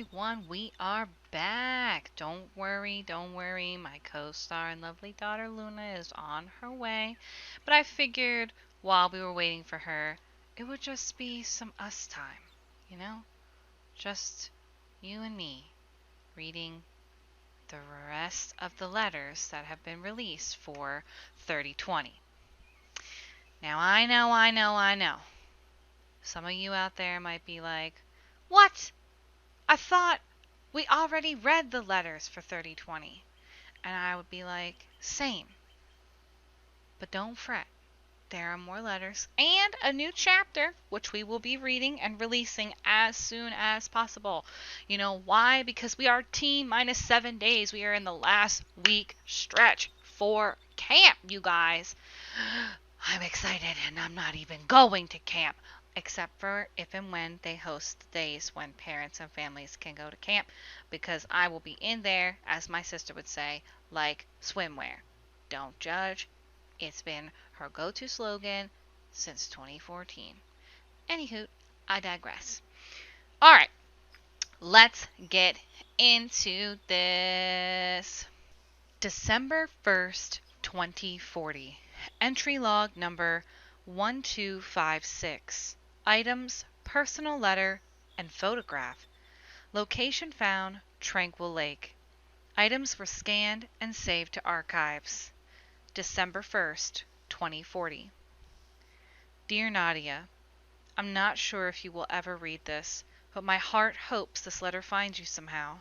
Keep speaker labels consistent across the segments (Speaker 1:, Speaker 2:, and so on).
Speaker 1: everyone. We are back. Don't worry, don't worry. My co-star and lovely daughter Luna is on her way. But I figured while we were waiting for her, it would just be some us time. You know? Just you and me reading the rest of the letters that have been released for 3020. Now I know. Some of you out there might be like, what? I thought we already read the letters for 3020. And I would be like, same. But don't fret. There are more letters and a new chapter, which we will be reading and releasing as soon as possible. You know why? Because we are T minus 7 days. We are in the last week stretch for camp, you guys. I'm excited, and I'm not even going to camp, except for if and when they host the days when parents and families can go to camp, because I will be in there, as my sister would say, like swimwear. Don't judge. It's been her go-to slogan since 2014. Anywho, I digress. All right, let's get into this. December 1st, 2040. Entry log number 1256. Items, personal letter, and photograph. Location found, Tranquil Lake. Items were scanned and saved to archives. December 1st, 2040. Dear Nadia, I'm not sure if you will ever read this, but my heart hopes this letter finds you somehow.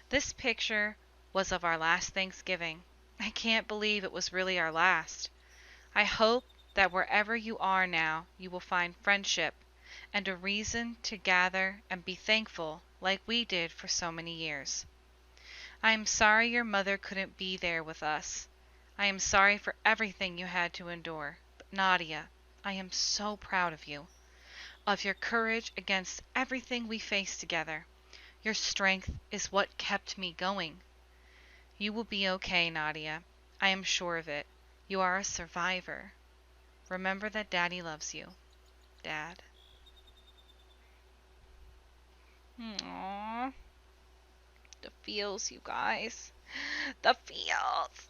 Speaker 1: This picture was of our last Thanksgiving. I can't believe it was really our last. I hope that wherever you are now, you will find friendship and a reason to gather and be thankful like we did for so many years. I am sorry your mother couldn't be there with us. I am sorry for everything you had to endure. But Nadia, I am so proud of you, of your courage against everything we faced together. Your strength is what kept me going. You will be okay, Nadia. I am sure of it. You are a survivor. Remember that Daddy loves you. Dad. Aww. The feels, you guys. The feels.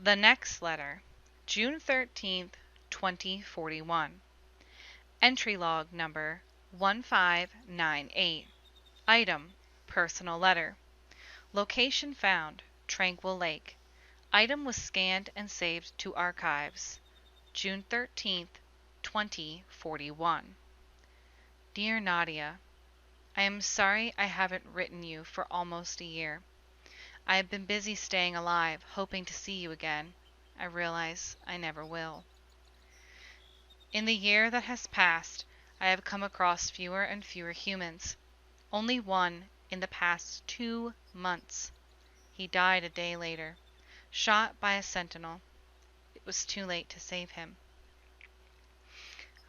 Speaker 1: The next letter. June 13th, 2041. Entry log number 1598. Item, personal letter. Location found, Tranquil Lake. Item was scanned and saved to archives. June 13th, 2041. Dear Nadia, I am sorry I haven't written you for almost a year. I have been busy staying alive, hoping to see you again. I realize I never will. In the year that has passed, I have come across fewer and fewer humans. Only one in the past 2 months. He died a day later, shot by a sentinel. It was too late to save him.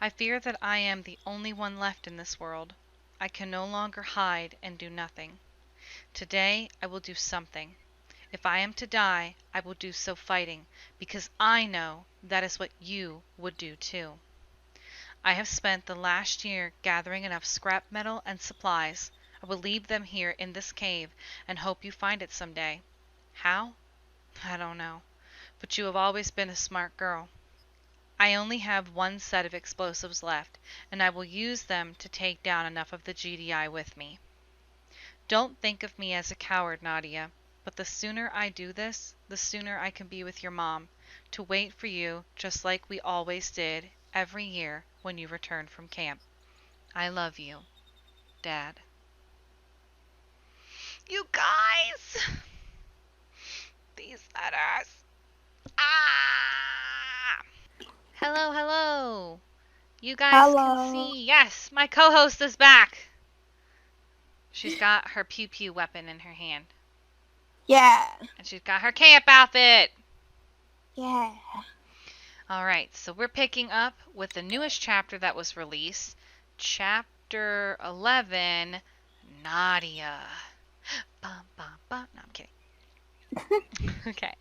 Speaker 1: I fear that I am the only one left in this world. I can no longer hide and do nothing. Today I will do something. If I am to die, I will do so fighting, because I know that is what you would do too. I have spent the last year gathering enough scrap metal and supplies. I will leave them here in this cave and hope you find it someday. How? I don't know. But you have always been a smart girl. I only have one set of explosives left, and I will use them to take down enough of the GDI with me. Don't think of me as a coward, Nadia, but the sooner I do this, the sooner I can be with your mom, to wait for you just like we always did every year when you returned from camp. I love you, Dad. You guys! These letters. Ah! Hello, hello. You guys can
Speaker 2: Hello.
Speaker 1: see. Yes, my co-host is back. She's got her pew-pew weapon in her hand.
Speaker 2: Yeah.
Speaker 1: And she's got her camp outfit.
Speaker 2: Yeah.
Speaker 1: Alright, so we're picking up with the newest chapter that was released. Chapter 11, Nadia. Bum, bum, bum. No, I'm kidding. Okay.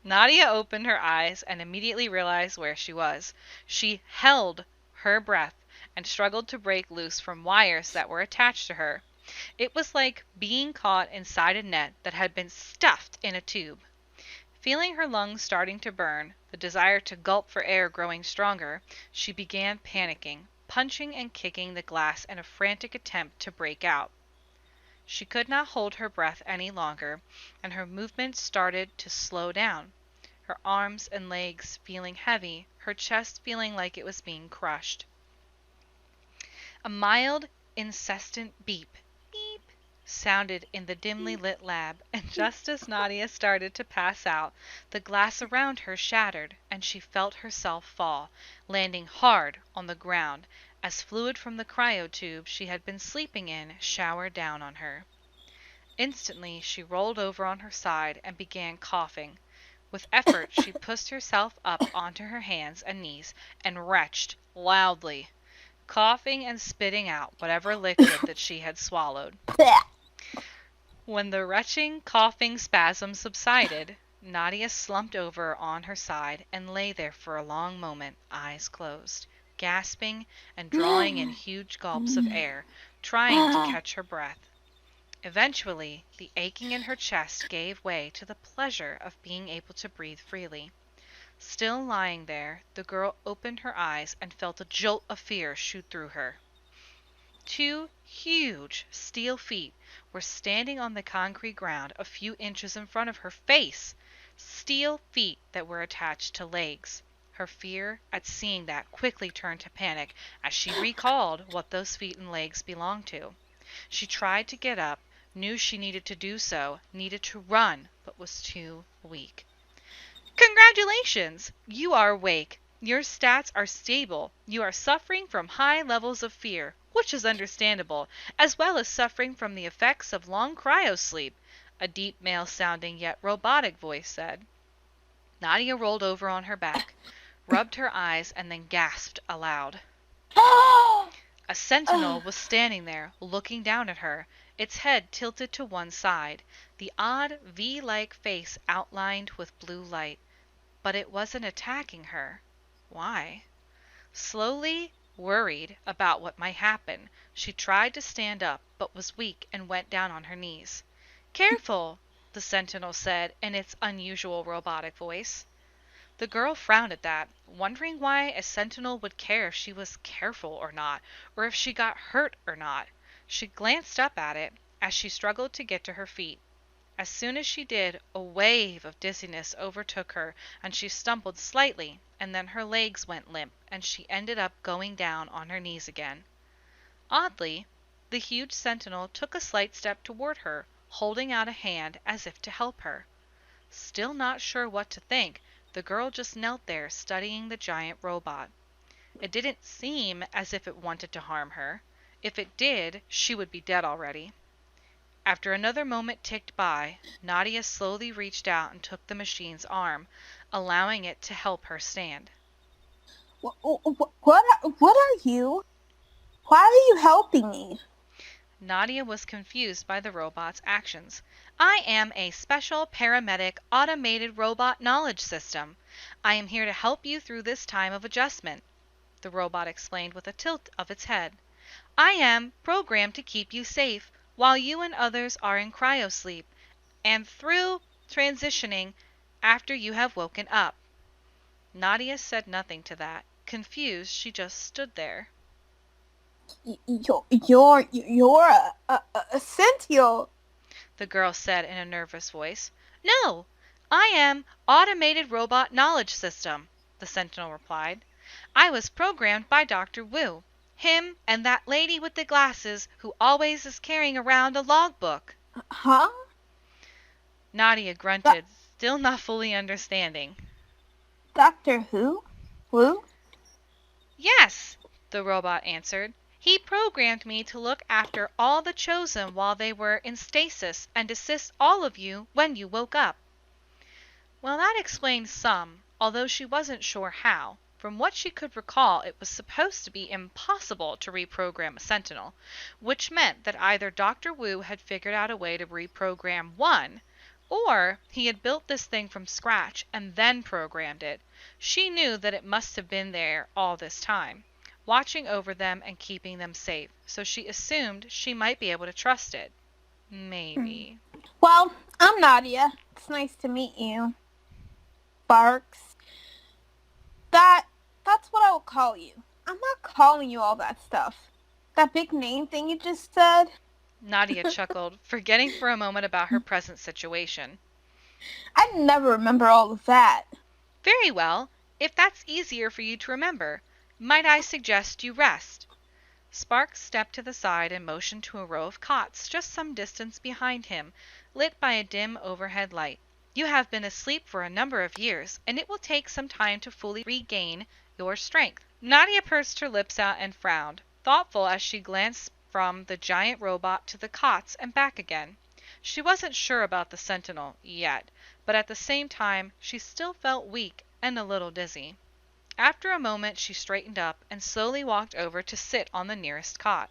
Speaker 1: Nadia opened her eyes and immediately realized where she was. She held her breath and struggled to break loose from wires that were attached to her. It was like being caught inside a net that had been stuffed in a tube. Feeling her lungs starting to burn, the desire to gulp for air growing stronger, she began panicking, punching and kicking the glass in a frantic attempt to break out. She could not hold her breath any longer, and her movements started to slow down, her arms and legs feeling heavy, her chest feeling like it was being crushed. A mild, incessant beep, beep, sounded in the dimly lit lab, and just as Nadia started to pass out, the glass around her shattered, and she felt herself fall, landing hard on the ground, as fluid from the cryotube she had been sleeping in showered down on her. Instantly she rolled over on her side and began coughing. With effort she pushed herself up onto her hands and knees and retched loudly, coughing and spitting out whatever liquid that she had swallowed. When the retching, coughing spasm subsided, Nadia slumped over on her side and lay there for a long moment, eyes closed, gasping and drawing in huge gulps of air, trying to catch her breath. Eventually, the aching in her chest gave way to the pleasure of being able to breathe freely. Still lying there, the girl opened her eyes and felt a jolt of fear shoot through her. Two huge steel feet were standing on the concrete ground a few inches in front of her face. Steel feet that were attached to legs. Her fear at seeing that quickly turned to panic as she recalled what those feet and legs belonged to. She tried to get up, knew she needed to do so, needed to run, but was too weak. Congratulations! You are awake. Your stats are stable. You are suffering from high levels of fear, which is understandable, as well as suffering from the effects of long cryosleep, a deep male-sounding yet robotic voice said. Nadia rolled over on her back, rubbed her eyes, and then gasped aloud. A sentinel was standing there, looking down at her, its head tilted to one side, the odd V-like face outlined with blue light. But it wasn't attacking her. Why? Slowly, worried about what might happen, she tried to stand up, but was weak and went down on her knees. "Careful," the sentinel said in its unusual robotic voice. The girl frowned at that, wondering why a sentinel would care if she was careful or not, or if she got hurt or not. She glanced up at it as she struggled to get to her feet. As soon as she did, a wave of dizziness overtook her, and she stumbled slightly, and then her legs went limp, and she ended up going down on her knees again. Oddly, the huge sentinel took a slight step toward her, holding out a hand as if to help her. Still not sure what to think, the girl just knelt there studying the giant robot. It didn't seem as if it wanted to harm her. If it did, she would be dead already. After another moment ticked by, Nadia slowly reached out and took the machine's arm, allowing it to help her stand.
Speaker 2: What are you? Why are you helping me?
Speaker 1: Nadia was confused by the robot's actions. "I am a special paramedic automated robot knowledge system. I am here to help you through this time of adjustment," the robot explained with a tilt of its head. "I am programmed to keep you safe while you and others are in cryosleep, and through transitioning after you have woken up." Nadia said nothing to that. Confused, she just stood there.
Speaker 2: You're a sentinel.
Speaker 1: The girl said in a nervous voice. "No, I am Automated Robot Knowledge System," the sentinel replied. "I was programmed by Dr. Wu, him and that lady with the glasses who always is carrying around a logbook."
Speaker 2: Huh?
Speaker 1: Nadia grunted, still not fully understanding.
Speaker 2: Doctor who? Wu?
Speaker 1: "Yes," the robot answered. "He programmed me to look after all the Chosen while they were in stasis and assist all of you when you woke up." Well, that explained some, although she wasn't sure how. From what she could recall, it was supposed to be impossible to reprogram a sentinel, which meant that either Dr. Wu had figured out a way to reprogram one, or he had built this thing from scratch and then programmed it. She knew that it must have been there all this time. watching over them and keeping them safe, so she assumed she might be able to trust it. Maybe.
Speaker 2: Well, I'm Nadia. It's nice to meet you. Sparks. That's what I will call you. I'm not calling you all that stuff. That big name thing you just said.
Speaker 1: Nadia chuckled, forgetting for a moment about her present situation.
Speaker 2: I never remember all of that.
Speaker 1: Very well. If that's easier for you to remember, might I suggest you rest? Sparks stepped to the side and motioned to a row of cots just some distance behind him, lit by a dim overhead light. You have been asleep for a number of years, and it will take some time to fully regain your strength. Nadia pursed her lips out and frowned, thoughtful as she glanced from the giant robot to the cots and back again. She wasn't sure about the sentinel yet, but at the same time she still felt weak and a little dizzy. After a moment she straightened up and slowly walked over to sit on the nearest cot,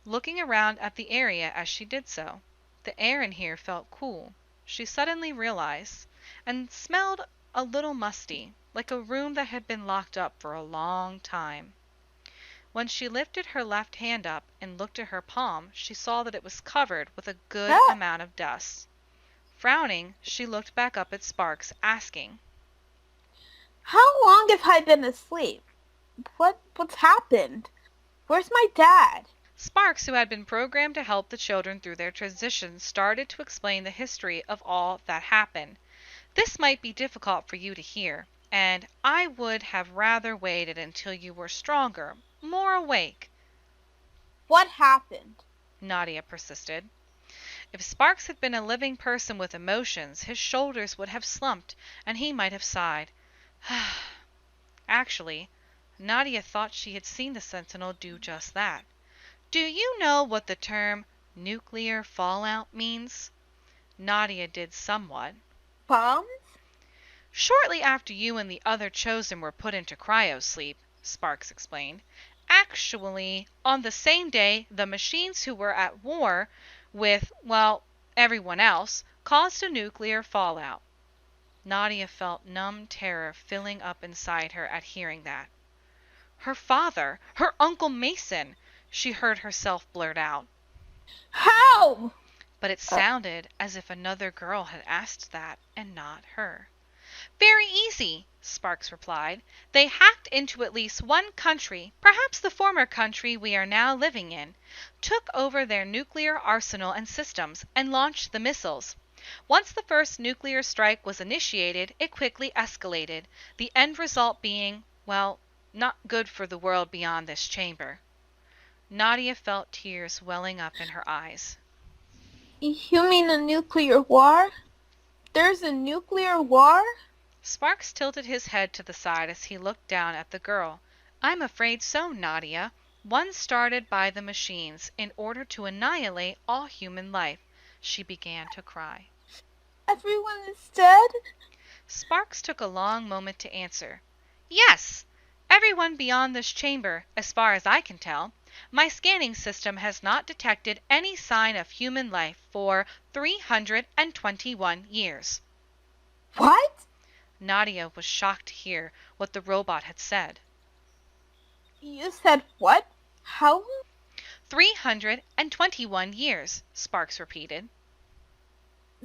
Speaker 1: looking around at the area as she did so. The air in here felt cool, she suddenly realized, and smelled a little musty, like a room that had been locked up for a long time. When she lifted her left hand up and looked at her palm, she saw that it was covered with a good
Speaker 2: Ah,
Speaker 1: amount of dust. Frowning, she looked back up at Sparks, asking,
Speaker 2: how long have I been asleep? What's happened? Where's my dad?
Speaker 1: Sparks, who had been programmed to help the children through their transition, started to explain the history of all that happened. This might be difficult for you to hear, and I would have rather waited until you were stronger, more awake,
Speaker 2: What happened?
Speaker 1: Nadia persisted. If Sparks had been a living person with emotions, his shoulders would have slumped, and he might have sighed. Actually, Nadia thought she had seen the Sentinel do just that. Do you know what the term nuclear fallout means? Nadia did somewhat.
Speaker 2: Bombs?
Speaker 1: Shortly after you and the other Chosen were put into cryosleep, Sparks explained. Actually, on the same day, the machines who were at war with, well, everyone else, caused a nuclear fallout. Nadia felt numb terror filling up inside her at hearing that. Her father, her Uncle Mason, she heard herself blurt out.
Speaker 2: How?
Speaker 1: But it sounded as if another girl had asked that, and not her. Very easy, Sparks replied. They hacked into at least one country, perhaps the former country we are now living in, took over their nuclear arsenal and systems, and launched the missiles. Once the first nuclear strike was initiated, it quickly escalated, the end result being, well, not good for the world beyond this chamber. Nadia felt tears welling up in her eyes.
Speaker 2: You mean a nuclear war? There's a nuclear war?
Speaker 1: Sparks tilted his head to the side as he looked down at the girl. I'm afraid so, Nadia. One started by the machines in order to annihilate all human life. She began to cry.
Speaker 2: Everyone is dead?
Speaker 1: Sparks took a long moment to answer. Yes, everyone beyond this chamber, as far as I can tell. My scanning system has not detected any sign of human life for 321 years.
Speaker 2: What?
Speaker 1: Nadia was shocked to hear what the robot had said.
Speaker 2: You said what? How long?
Speaker 1: 321 years, Sparks repeated.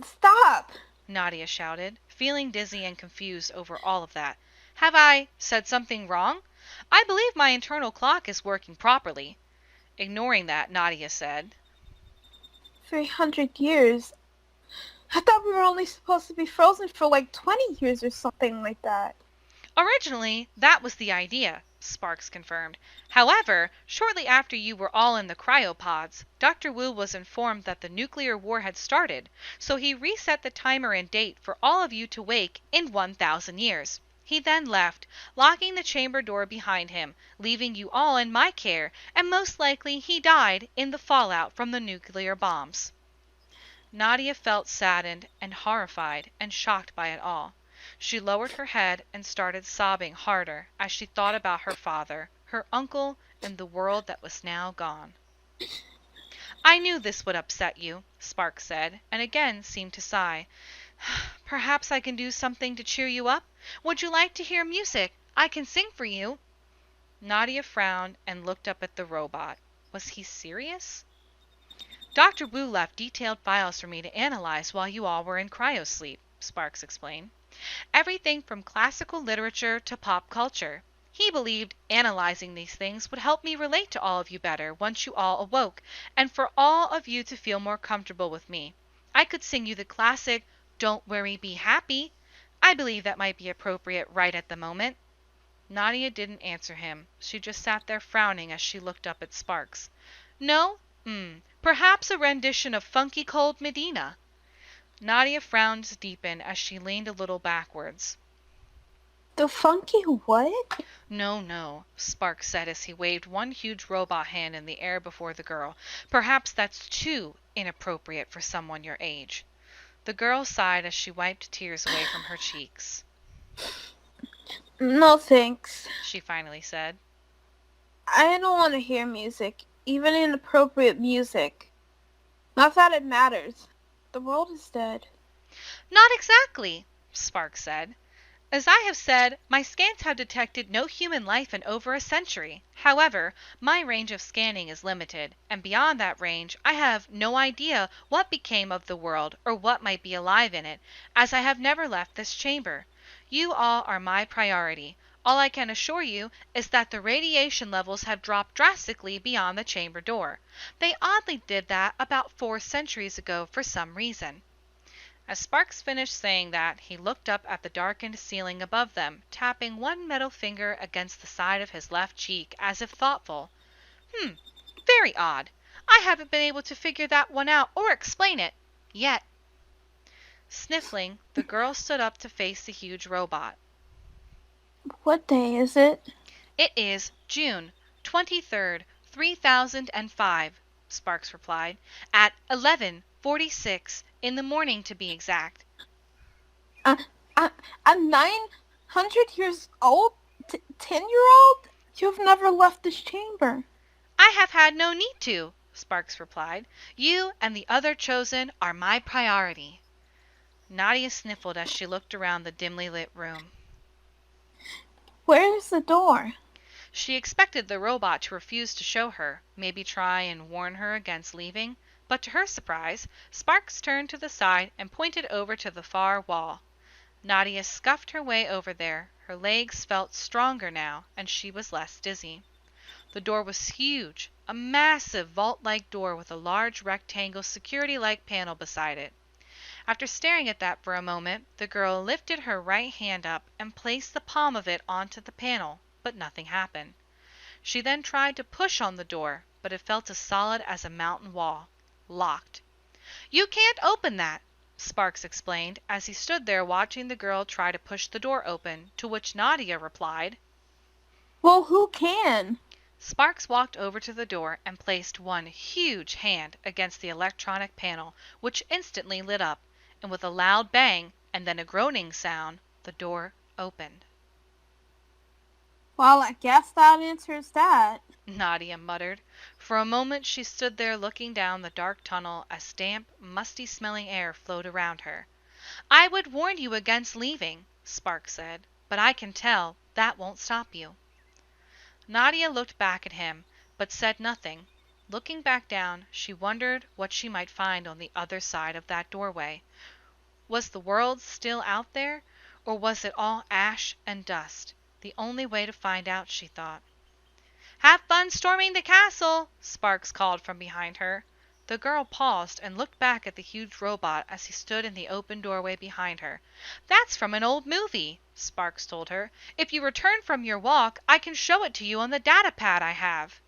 Speaker 2: Stop!
Speaker 1: Nadia shouted, feeling dizzy and confused over all of that. Have I said something wrong? I believe my internal clock is working properly. Ignoring that, Nadia said,
Speaker 2: 300 years? I thought we were only supposed to be frozen for like 20 years or something like that.
Speaker 1: Originally, that was the idea, Sparks confirmed. However, shortly after you were all in the cryopods, Dr. Wu was informed that the nuclear war had started, so he reset the timer and date for all of you to wake in 1,000 years. He then left, locking the chamber door behind him, leaving you all in my care, and most likely he died in the fallout from the nuclear bombs. Nadia felt saddened and horrified and shocked by it all. She lowered her head and started sobbing harder as she thought about her father, her uncle, and the world that was now gone. I knew this would upset you, Sparks said, and again seemed to sigh. Perhaps I can do something to cheer you up? Would you like to hear music? I can sing for you. Nadia frowned and looked up at the robot. Was he serious? Dr. Wu left detailed files for me to analyze while you all were in cryosleep, Sparks explained. Everything from classical literature to pop culture. He believed analyzing these things would help me relate to all of you better once you all awoke, and for all of you to feel more comfortable with me. I could sing you the classic, Don't Worry, Be Happy. I believe that might be appropriate right at the moment. Nadia didn't answer him. She just sat there frowning as she looked up at Sparks. No? Perhaps a rendition of Funky Cold Medina. Nadia's frowns deepened as she leaned a little backwards.
Speaker 2: The funky what?
Speaker 1: No, no, Sparks said as he waved one huge robot hand in the air before the girl. Perhaps that's too inappropriate for someone your age. The girl sighed as she wiped tears away from her cheeks.
Speaker 2: No thanks.
Speaker 1: She finally said.
Speaker 2: I don't want to hear music, even inappropriate music. Not that it matters. The world is dead.
Speaker 1: Not exactly, Sparks said. As I have said, my scans have detected no human life in over a century. However, my range of scanning is limited, and beyond that range I have no idea what became of the world or what might be alive in it, as I have never left this chamber. You all are my priority. All I can assure you is that the radiation levels have dropped drastically beyond the chamber door. They oddly did that about 4 centuries ago for some reason. As Sparks finished saying that, he looked up at the darkened ceiling above them, tapping one metal finger against the side of his left cheek as if thoughtful. Very odd. I haven't been able to figure that one out or explain it. Yet. Sniffling, the girl stood up to face the huge robot.
Speaker 2: What day is it?
Speaker 1: It is June 23rd, 3005, Sparks replied, at 11:46 in the morning to be exact.
Speaker 2: I'm 900 years old? 10-year-old? You've never left this chamber.
Speaker 1: I have had no need to, Sparks replied. You and the other chosen are my priority. Nadia sniffled as she looked around the dimly lit room.
Speaker 2: Where's the door?
Speaker 1: She expected the robot to refuse to show her, maybe try and warn her against leaving, but to her surprise, Sparks turned to the side and pointed over to the far wall. Nadia scuffed her way over there. Her legs felt stronger now, and she was less dizzy. The door was huge, a massive vault-like door with a large rectangle security-like panel beside it. After staring at that for a moment, the girl lifted her right hand up and placed the palm of it onto the panel, but nothing happened. She then tried to push on the door, but it felt as solid as a mountain wall. Locked. You can't open that, Sparks explained as he stood there watching the girl try to push the door open, to which Nadia replied,
Speaker 2: Well, who can?
Speaker 1: Sparks walked over to the door and placed one huge hand against the electronic panel, which instantly lit up, and with a loud bang and then a groaning sound, the door opened.
Speaker 2: Well, I guess that answers that,
Speaker 1: Nadia muttered. For a moment she stood there looking down the dark tunnel as damp, musty-smelling air flowed around her. I would warn you against leaving, Sparks said, but I can tell that won't stop you. Nadia looked back at him, but said nothing. Looking back down, she wondered what she might find on the other side of that doorway. Was the world still out there, or was it all ash and dust? The only way to find out, she thought. Have fun storming the castle, Sparks called from behind her. The girl paused and looked back at the huge robot as he stood in the open doorway behind her. That's from an old movie, Sparks told her. If you return from your walk, I can show it to you on the data pad I have.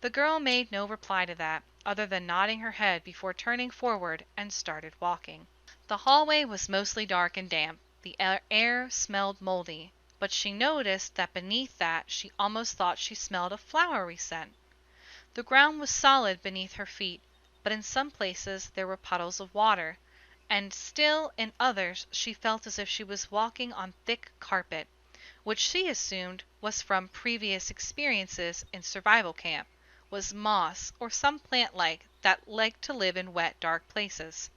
Speaker 1: The girl made no reply to that, other than nodding her head before turning forward and started walking. The hallway was mostly dark and damp. The air smelled moldy, but she noticed that beneath that she almost thought she smelled a flowery scent. The ground was solid beneath her feet, but in some places there were puddles of water, and still in others she felt as if she was walking on thick carpet, which she assumed was from previous experiences in survival camp, was moss or some plant-like that liked to live in wet, dark places.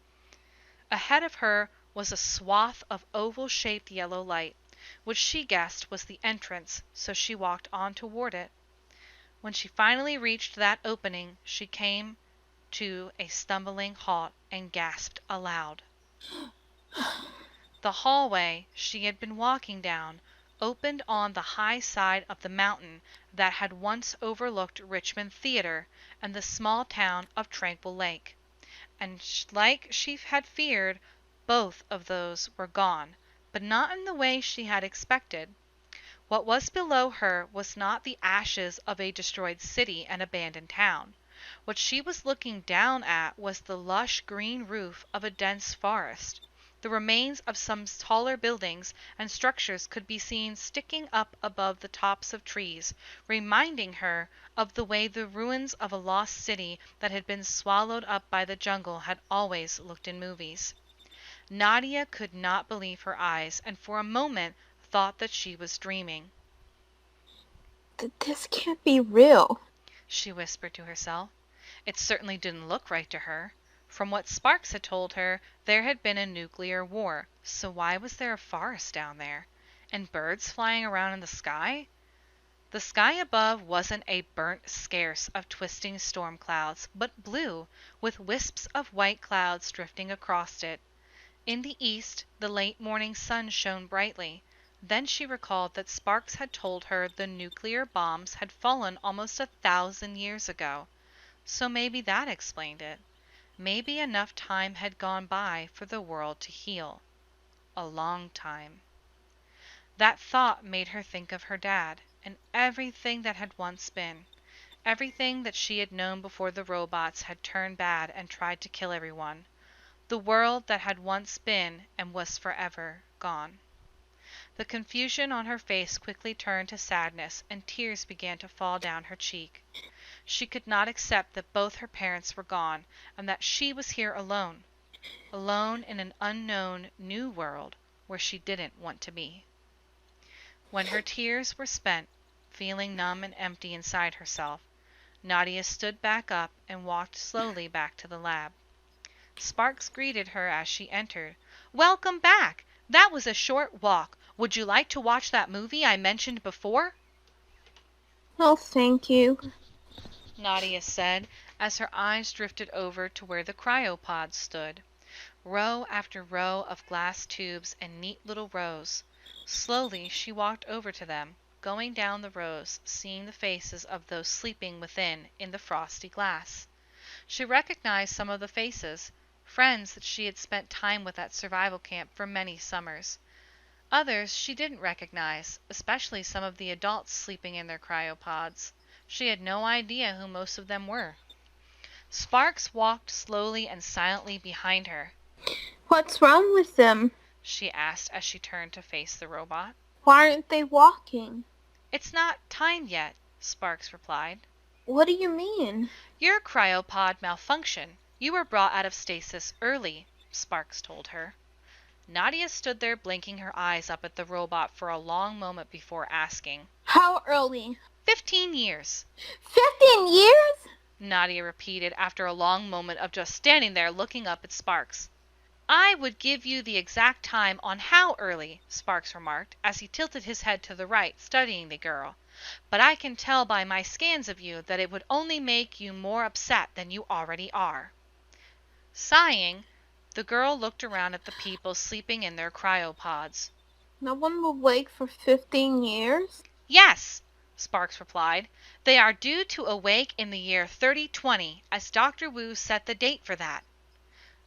Speaker 1: Ahead of her was a swath of oval-shaped yellow light. which she guessed was the entrance, so she walked on toward it. When she finally reached that opening, she came to a stumbling halt and gasped aloud. The hallway she had been walking down opened on the high side of the mountain that had once overlooked Richmond Theater and the small town of Tranquil Lake. And like she had feared, both of those were gone, but not in the way she had expected. What was below her was not the ashes of a destroyed city and abandoned town. What she was looking down at was the lush green roof of a dense forest. The remains of some taller buildings and structures could be seen sticking up above the tops of trees, reminding her of the way the ruins of a lost city that had been swallowed up by the jungle had always looked in movies. Nadia could not believe her eyes, and for a moment thought that she was dreaming.
Speaker 2: This can't be real,
Speaker 1: she whispered to herself. It certainly didn't look right to her. From what Sparks had told her, there had been a nuclear war, so why was there a forest down there? And birds flying around in the sky? The sky above wasn't a burnt scarce of twisting storm clouds, but blue, with wisps of white clouds drifting across it. In the east, the late morning sun shone brightly. Then she recalled that Sparks had told her the nuclear bombs had fallen almost 1,000 years ago. So maybe that explained it. Maybe enough time had gone by for the world to heal. A long time. That thought made her think of her dad, and everything that had once been. Everything that she had known before the robots had turned bad and tried to kill everyone. The world that had once been and was forever gone. The confusion on her face quickly turned to sadness, and tears began to fall down her cheek. She could not accept that both her parents were gone, and that she was here alone. Alone in an unknown, new world where she didn't want to be. When her tears were spent, feeling numb and empty inside herself, Nadia stood back up and walked slowly back to the lab. Sparks greeted her as she entered. "Welcome back! That was a short walk. Would you like to watch that movie I mentioned before?"
Speaker 2: No, thank you,
Speaker 1: Nadia said as her eyes drifted over to where the cryopods stood. Row after row of glass tubes in neat little rows. Slowly she walked over to them, going down the rows, seeing the faces of those sleeping within in the frosty glass. She recognized some of the faces, friends that she had spent time with at survival camp for many summers. Others she didn't recognize, especially some of the adults sleeping in their cryopods. She had no idea who most of them were. Sparks walked slowly and silently behind her.
Speaker 2: What's wrong with them?
Speaker 1: She asked as she turned to face the robot.
Speaker 2: Why aren't they walking?
Speaker 1: It's not time yet, Sparks replied.
Speaker 2: What do you mean?
Speaker 1: Your cryopod malfunctioned. You were brought out of stasis early, Sparks told her. Nadia stood there blinking her eyes up at the robot for a long moment before asking.
Speaker 2: How early?
Speaker 1: 15 years.
Speaker 2: 15 years?
Speaker 1: Nadia repeated after a long moment of just standing there looking up at Sparks. I would give you the exact time on how early, Sparks remarked, as he tilted his head to the right, studying the girl. But I can tell by my scans of you that it would only make you more upset than you already are. Sighing, the girl looked around at the people sleeping in their cryopods.
Speaker 2: No one will wake for 15 years?
Speaker 1: Yes, Sparks replied. They are due to awake in the year 3020, as Dr. Wu set the date for that.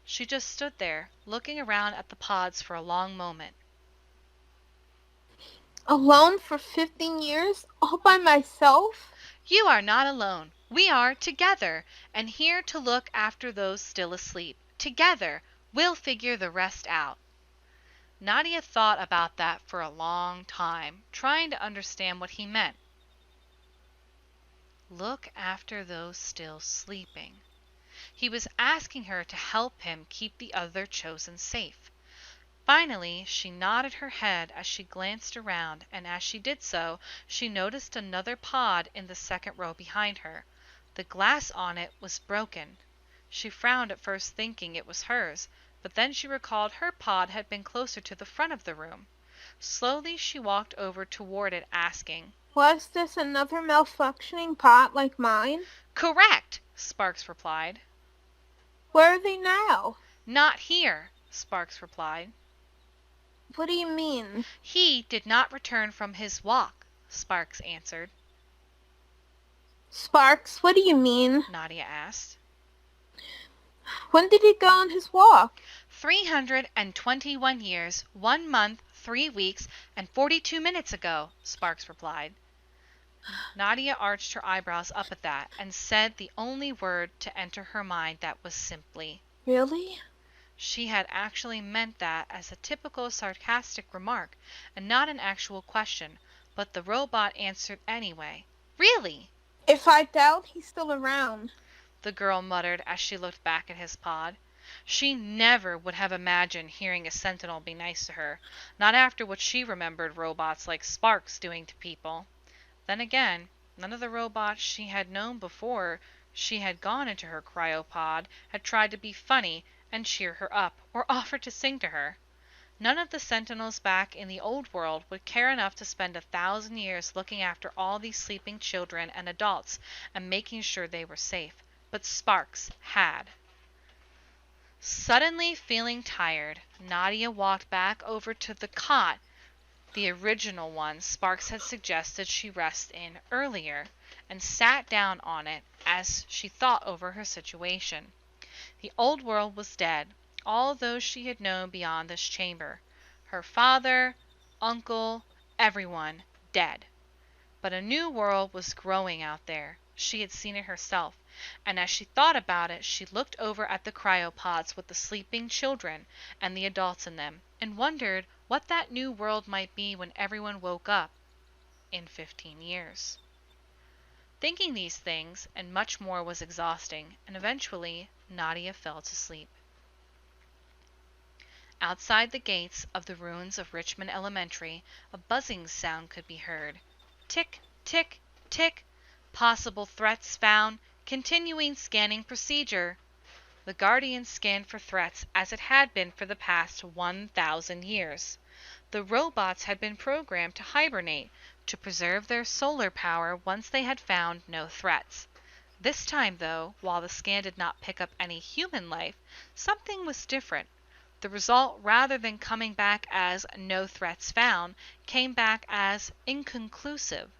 Speaker 1: She just stood there, looking around at the pods for a long moment.
Speaker 2: Alone for 15 years? All by myself?
Speaker 1: You are not alone. We are together, and here to look after those still asleep. Together, we'll figure the rest out. Nadia thought about that for a long time, trying to understand what he meant. Look after those still sleeping. He was asking her to help him keep the other chosen safe. Finally, she nodded her head as she glanced around, and as she did so, she noticed another pod in the second row behind her. The glass on it was broken. She frowned at first, thinking it was hers, but then she recalled her pod had been closer to the front of the room. Slowly she walked over toward it, asking,
Speaker 2: Was this another malfunctioning pot like mine?
Speaker 1: "Correct," Sparks replied.
Speaker 2: Where are they now?
Speaker 1: "Not here," Sparks replied.
Speaker 2: What do you mean?
Speaker 1: "He did not return from his walk," Sparks answered.
Speaker 2: Sparks, what do you mean?
Speaker 1: Nadia asked.
Speaker 2: When did he go on his walk?
Speaker 1: 321 years, 1 month, 3 weeks, and 42 minutes ago, Sparks replied. Nadia arched her eyebrows up at that and said the only word to enter her mind, that was simply,
Speaker 2: Really?
Speaker 1: She had actually meant that as a typical sarcastic remark and not an actual question, but the robot answered anyway. "Really?"
Speaker 2: If I doubt he's still around.
Speaker 1: the girl muttered as she looked back at his pod. She never would have imagined hearing a sentinel be nice to her, not after what she remembered robots like Sparks doing to people. Then again, none of the robots she had known before she had gone into her cryopod had tried to be funny and cheer her up, or offer to sing to her. None of the sentinels back in the old world would care enough to spend 1,000 years looking after all these sleeping children and adults and making sure they were safe. But Sparks had. Suddenly feeling tired, Nadia walked back over to the cot, the original one Sparks had suggested she rest in earlier, and sat down on it as she thought over her situation. The old world was dead, all those she had known beyond this chamber. Her father, uncle, everyone dead. But a new world was growing out there. She had seen it herself, and as she thought about it, she looked over at the cryopods with the sleeping children and the adults in them, and wondered what that new world might be when everyone woke up in 15 years. Thinking these things and much more was exhausting, and eventually Nadia fell to sleep. Outside the gates of the ruins of Richmond Elementary, a buzzing sound could be heard. Tick, tick, tick. Possible threats found. Continuing scanning procedure. The Guardian scanned for threats as it had been for the past 1,000 years. The robots had been programmed to hibernate, to preserve their solar power once they had found no threats. This time, though, while the scan did not pick up any human life, something was different. The result, rather than coming back as "no threats found," came back as "inconclusive."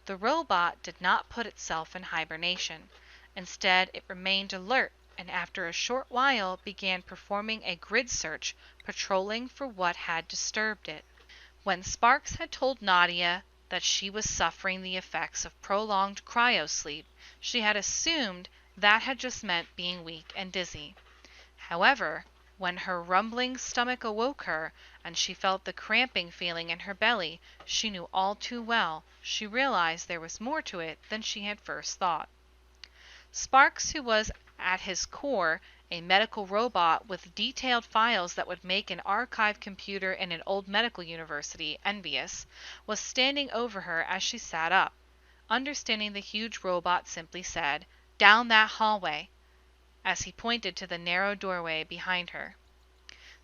Speaker 1: The robot did not put itself in hibernation. Instead, it remained alert, and after a short while began performing a grid search, patrolling for what had disturbed it. When Sparks had told Nadia that she was suffering the effects of prolonged cryosleep, she had assumed that had just meant being weak and dizzy. However, when her rumbling stomach awoke her, and she felt the cramping feeling in her belly, she knew all too well, she realized there was more to it than she had first thought. Sparks, who was at his core a medical robot with detailed files that would make an archive computer in an old medical university envious, was standing over her as she sat up. Understanding the huge robot simply said, "Down that hallway," as he pointed to the narrow doorway behind her.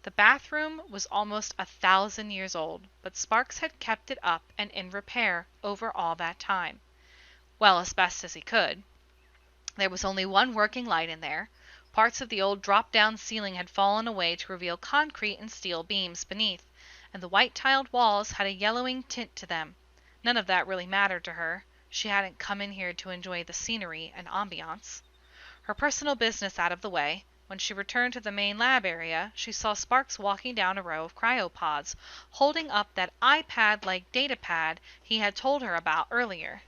Speaker 1: The bathroom was almost 1,000 years old, but Sparks had kept it up and in repair over all that time. Well, as best as he could. There was only one working light in there. Parts of the old drop-down ceiling had fallen away to reveal concrete and steel beams beneath, and the white-tiled walls had a yellowing tint to them. None of that really mattered to her. She hadn't come in here to enjoy the scenery and ambiance. Her personal business out of the way, when she returned to the main lab area, she saw Sparks walking down a row of cryopods, holding up that iPad-like datapad he had told her about earlier.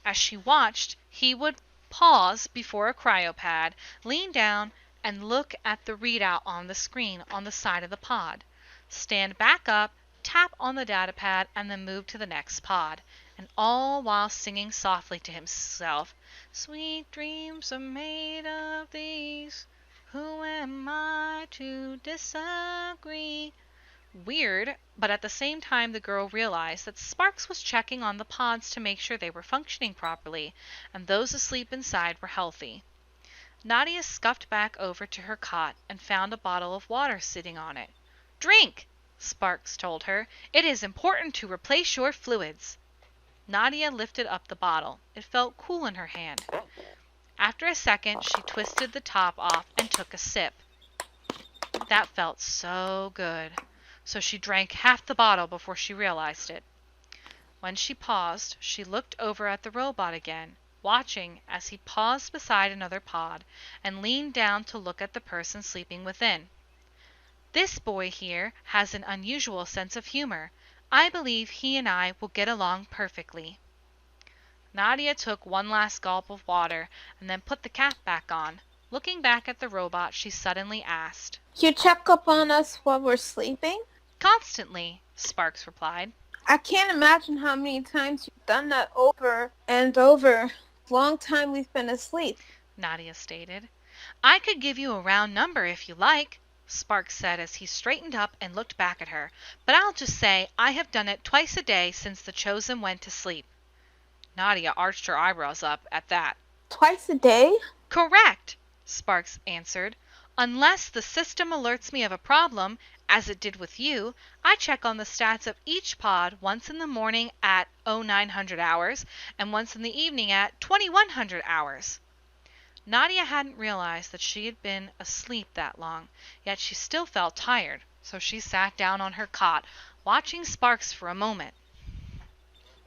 Speaker 1: As she watched, he would pause before a cryopad, lean down, and look at the readout on the screen on the side of the pod. Stand back up, tap on the datapad, and then move to the next pod, and all while singing softly to himself, "Sweet dreams are made of these. Who am I to disagree?" Weird, but at the same time the girl realized that Sparks was checking on the pods to make sure they were functioning properly, and those asleep inside were healthy. Nadia scuffed back over to her cot and found a bottle of water sitting on it. "Drink!" Sparks told her. "It is important to replace your fluids." Nadia lifted up the bottle. It felt cool in her hand. After a second, she twisted the top off and took a sip. That felt so good. So she drank half the bottle before she realized it. When she paused, she looked over at the robot again, watching as he paused beside another pod and leaned down to look at the person sleeping within. "This boy here has an unusual sense of humor. I believe he and I will get along perfectly." Nadia took one last gulp of water and then put the cap back on. Looking back at the robot, she suddenly asked,
Speaker 2: You check up on us while we're sleeping?
Speaker 1: "Constantly," Sparks replied.
Speaker 2: I can't imagine how many times you've done that over and over. Long time we've been asleep,"
Speaker 1: Nadia stated. "I could give you a round number if you like," Sparks said as he straightened up and looked back at her, "but I'll just say I have done it twice a day since the Chosen went to sleep." Nadia arched her eyebrows up at that.
Speaker 2: Twice a day?
Speaker 1: "Correct," Sparks answered. "Unless the system alerts me of a problem, as it did with you, I check on the stats of each pod once in the morning at 0900 hours and once in the evening at 2100 hours." Nadia hadn't realized that she had been asleep that long, yet she still felt tired, so she sat down on her cot, watching Sparks for a moment.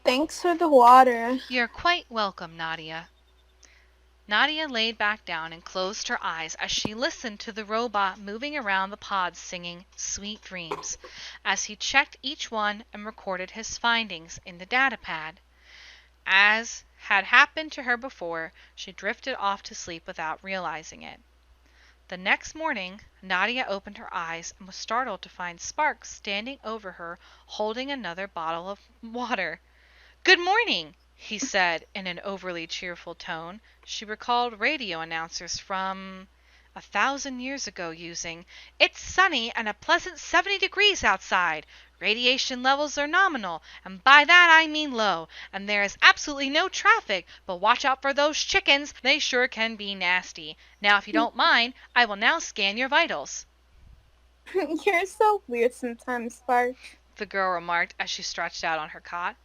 Speaker 2: Thanks for the water.
Speaker 1: "You're quite welcome, Nadia." Nadia laid back down and closed her eyes as she listened to the robot moving around the pods singing "Sweet Dreams" as he checked each one and recorded his findings in the data pad. As had happened to her before, she drifted off to sleep without realizing it. The next morning, Nadia opened her eyes and was startled to find Sparks standing over her holding another bottle of water. "Good morning," he said in an overly cheerful tone. She recalled radio announcers from 1,000 years ago using, "It's sunny and a pleasant 70 degrees outside. Radiation levels are nominal, and by that I mean low, and there is absolutely no traffic, but watch out for those chickens, they sure can be nasty. Now, if you don't mind, I will now scan your vitals."
Speaker 2: You're so weird sometimes, Spark,
Speaker 1: the girl remarked as she stretched out on her cot.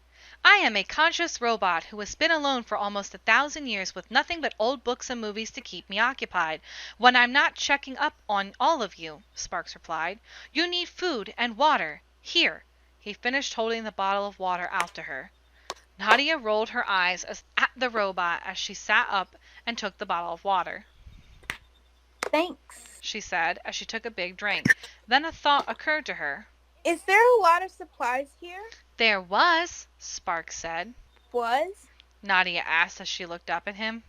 Speaker 1: "I am a conscious robot who has been alone for almost 1,000 years with nothing but old books and movies to keep me occupied when I'm not checking up on all of you," Sparks replied. "You need food and water. Here." He finished holding the bottle of water out to her. Nadia rolled her eyes at the robot as she sat up and took the bottle of water.
Speaker 2: Thanks,
Speaker 1: she said as she took a big drink. Then a thought occurred to her.
Speaker 2: Is there a lot of supplies here?
Speaker 1: "There was," Sparks said.
Speaker 2: Was?
Speaker 1: Nadia asked as she looked up at him.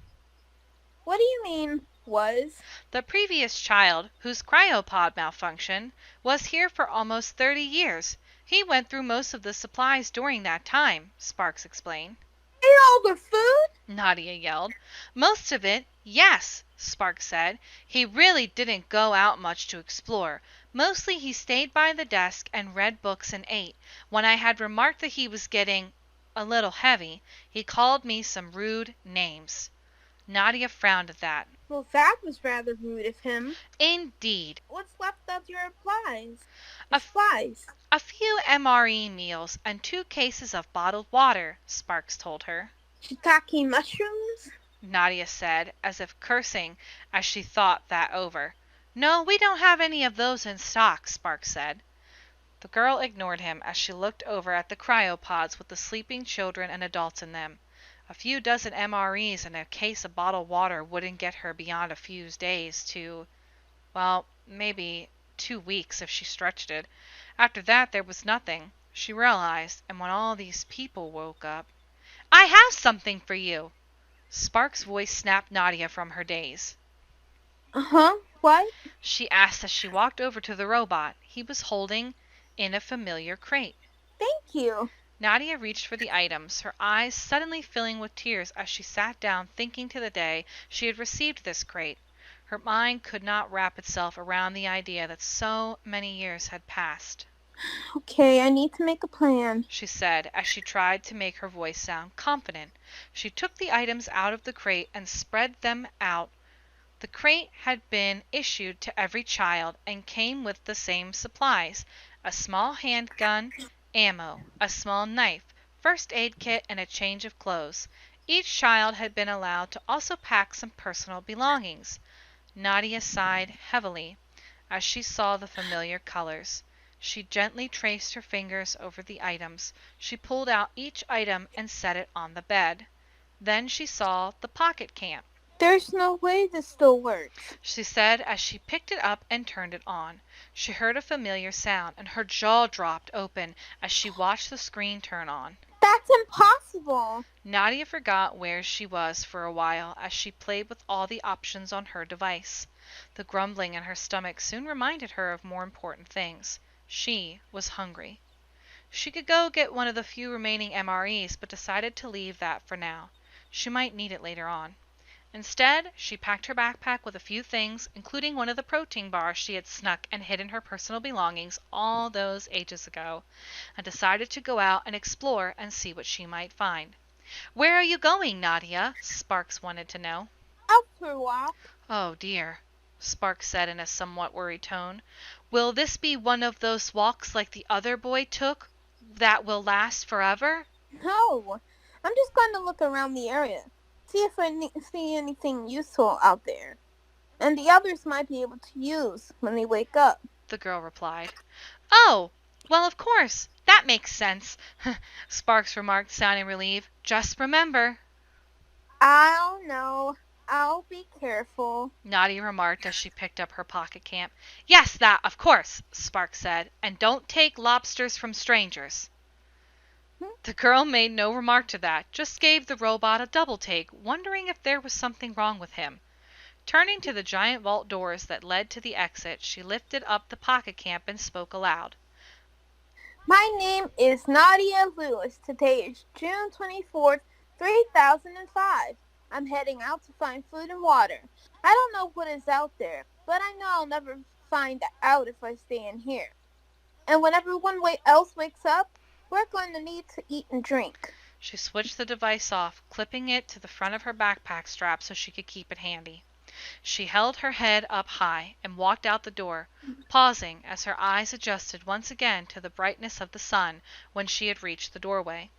Speaker 2: What do you mean, was?
Speaker 1: "The previous child, whose cryopod malfunctioned, was here for almost 30 years. He went through most of the supplies during that time," Sparks explained.
Speaker 2: Ate all the food?
Speaker 1: Nadia yelled. "Most of it, yes," Sparks said. "He really didn't go out much to explore. Mostly he stayed by the desk and read books and ate. When I had remarked that he was getting a little heavy, he called me some rude names." Nadia frowned at that.
Speaker 2: Well, that was rather rude of him.
Speaker 1: "Indeed.
Speaker 2: What's left of your supplies?
Speaker 1: A few MRE meals and 2 cases of bottled water," Sparks told her.
Speaker 2: Shiitake mushrooms?
Speaker 1: Nadia said, as if cursing as she thought that over. "No, we don't have any of those in stock," Sparks said. The girl ignored him as she looked over at the cryopods with the sleeping children and adults in them. A few dozen MREs and a case of bottled water wouldn't get her beyond a few days to, well, maybe 2 weeks if she stretched it. After that there was nothing, she realized, and when all these people woke up... "I have something for you!" Sparks' voice snapped Nadia from her daze.
Speaker 2: Uh-huh, what?
Speaker 1: She asked as she walked over to the robot. He was holding in a familiar crate.
Speaker 2: Thank you.
Speaker 1: Nadia reached for the items, her eyes suddenly filling with tears as she sat down thinking to the day she had received this crate. Her mind could not wrap itself around the idea that so many years had passed.
Speaker 2: Okay, I need to make a plan,
Speaker 1: she said as she tried to make her voice sound confident. She took the items out of the crate and spread them out. The crate had been issued to every child and came with the same supplies: a small handgun, ammo, a small knife, first aid kit, and a change of clothes. Each child had been allowed to also pack some personal belongings. Nadia sighed heavily as she saw the familiar colors. She gently traced her fingers over the items. She pulled out each item and set it on the bed. Then she saw the pocket camp.
Speaker 2: There's no way this still works,
Speaker 1: She said as she picked it up and turned it on. She heard a familiar sound, and her jaw dropped open as she watched the screen turn on.
Speaker 2: That's impossible.
Speaker 1: Nadia forgot where she was for a while as she played with all the options on her device. The grumbling in her stomach soon reminded her of more important things. She was hungry. She could go get one of the few remaining MREs, but decided to leave that for now. She might need it later on. Instead, she packed her backpack with a few things, including one of the protein bars she had snuck and hid in her personal belongings all those ages ago, and decided to go out and explore and see what she might find. "Where are you going, Nadia?" Sparks wanted to know.
Speaker 2: Out for a walk.
Speaker 1: "Oh, dear," Sparks said in a somewhat worried tone. "Will this be one of those walks like the other boy took that will last forever?"
Speaker 2: No, I'm just going to look around the area, see if I see anything useful out there, and the others might be able to use when they wake up.
Speaker 1: The girl replied. "Oh, well, of course, that makes sense," Sparks remarked, sounding relieved. "Just remember."
Speaker 2: I'll know. I'll be careful.
Speaker 1: Nadia remarked as she picked up her pocket camp. "Yes, that, of course," Sparks said. "And don't take lobsters from strangers." The girl made no remark to that, just gave the robot a double take, wondering if there was something wrong with him. Turning to the giant vault doors that led to the exit, she lifted up the pocket camp and spoke aloud.
Speaker 2: My name is Nadia Lewis. Today is June 24th, 3005. I'm heading out to find food and water. I don't know what is out there, but I know I'll never find out if I stay in here. And when everyone else wakes up, we're going to need to eat and drink.
Speaker 1: She switched the device off, clipping it to the front of her backpack strap so she could keep it handy. She held her head up high and walked out the door, pausing as her eyes adjusted once again to the brightness of the sun when she had reached the doorway.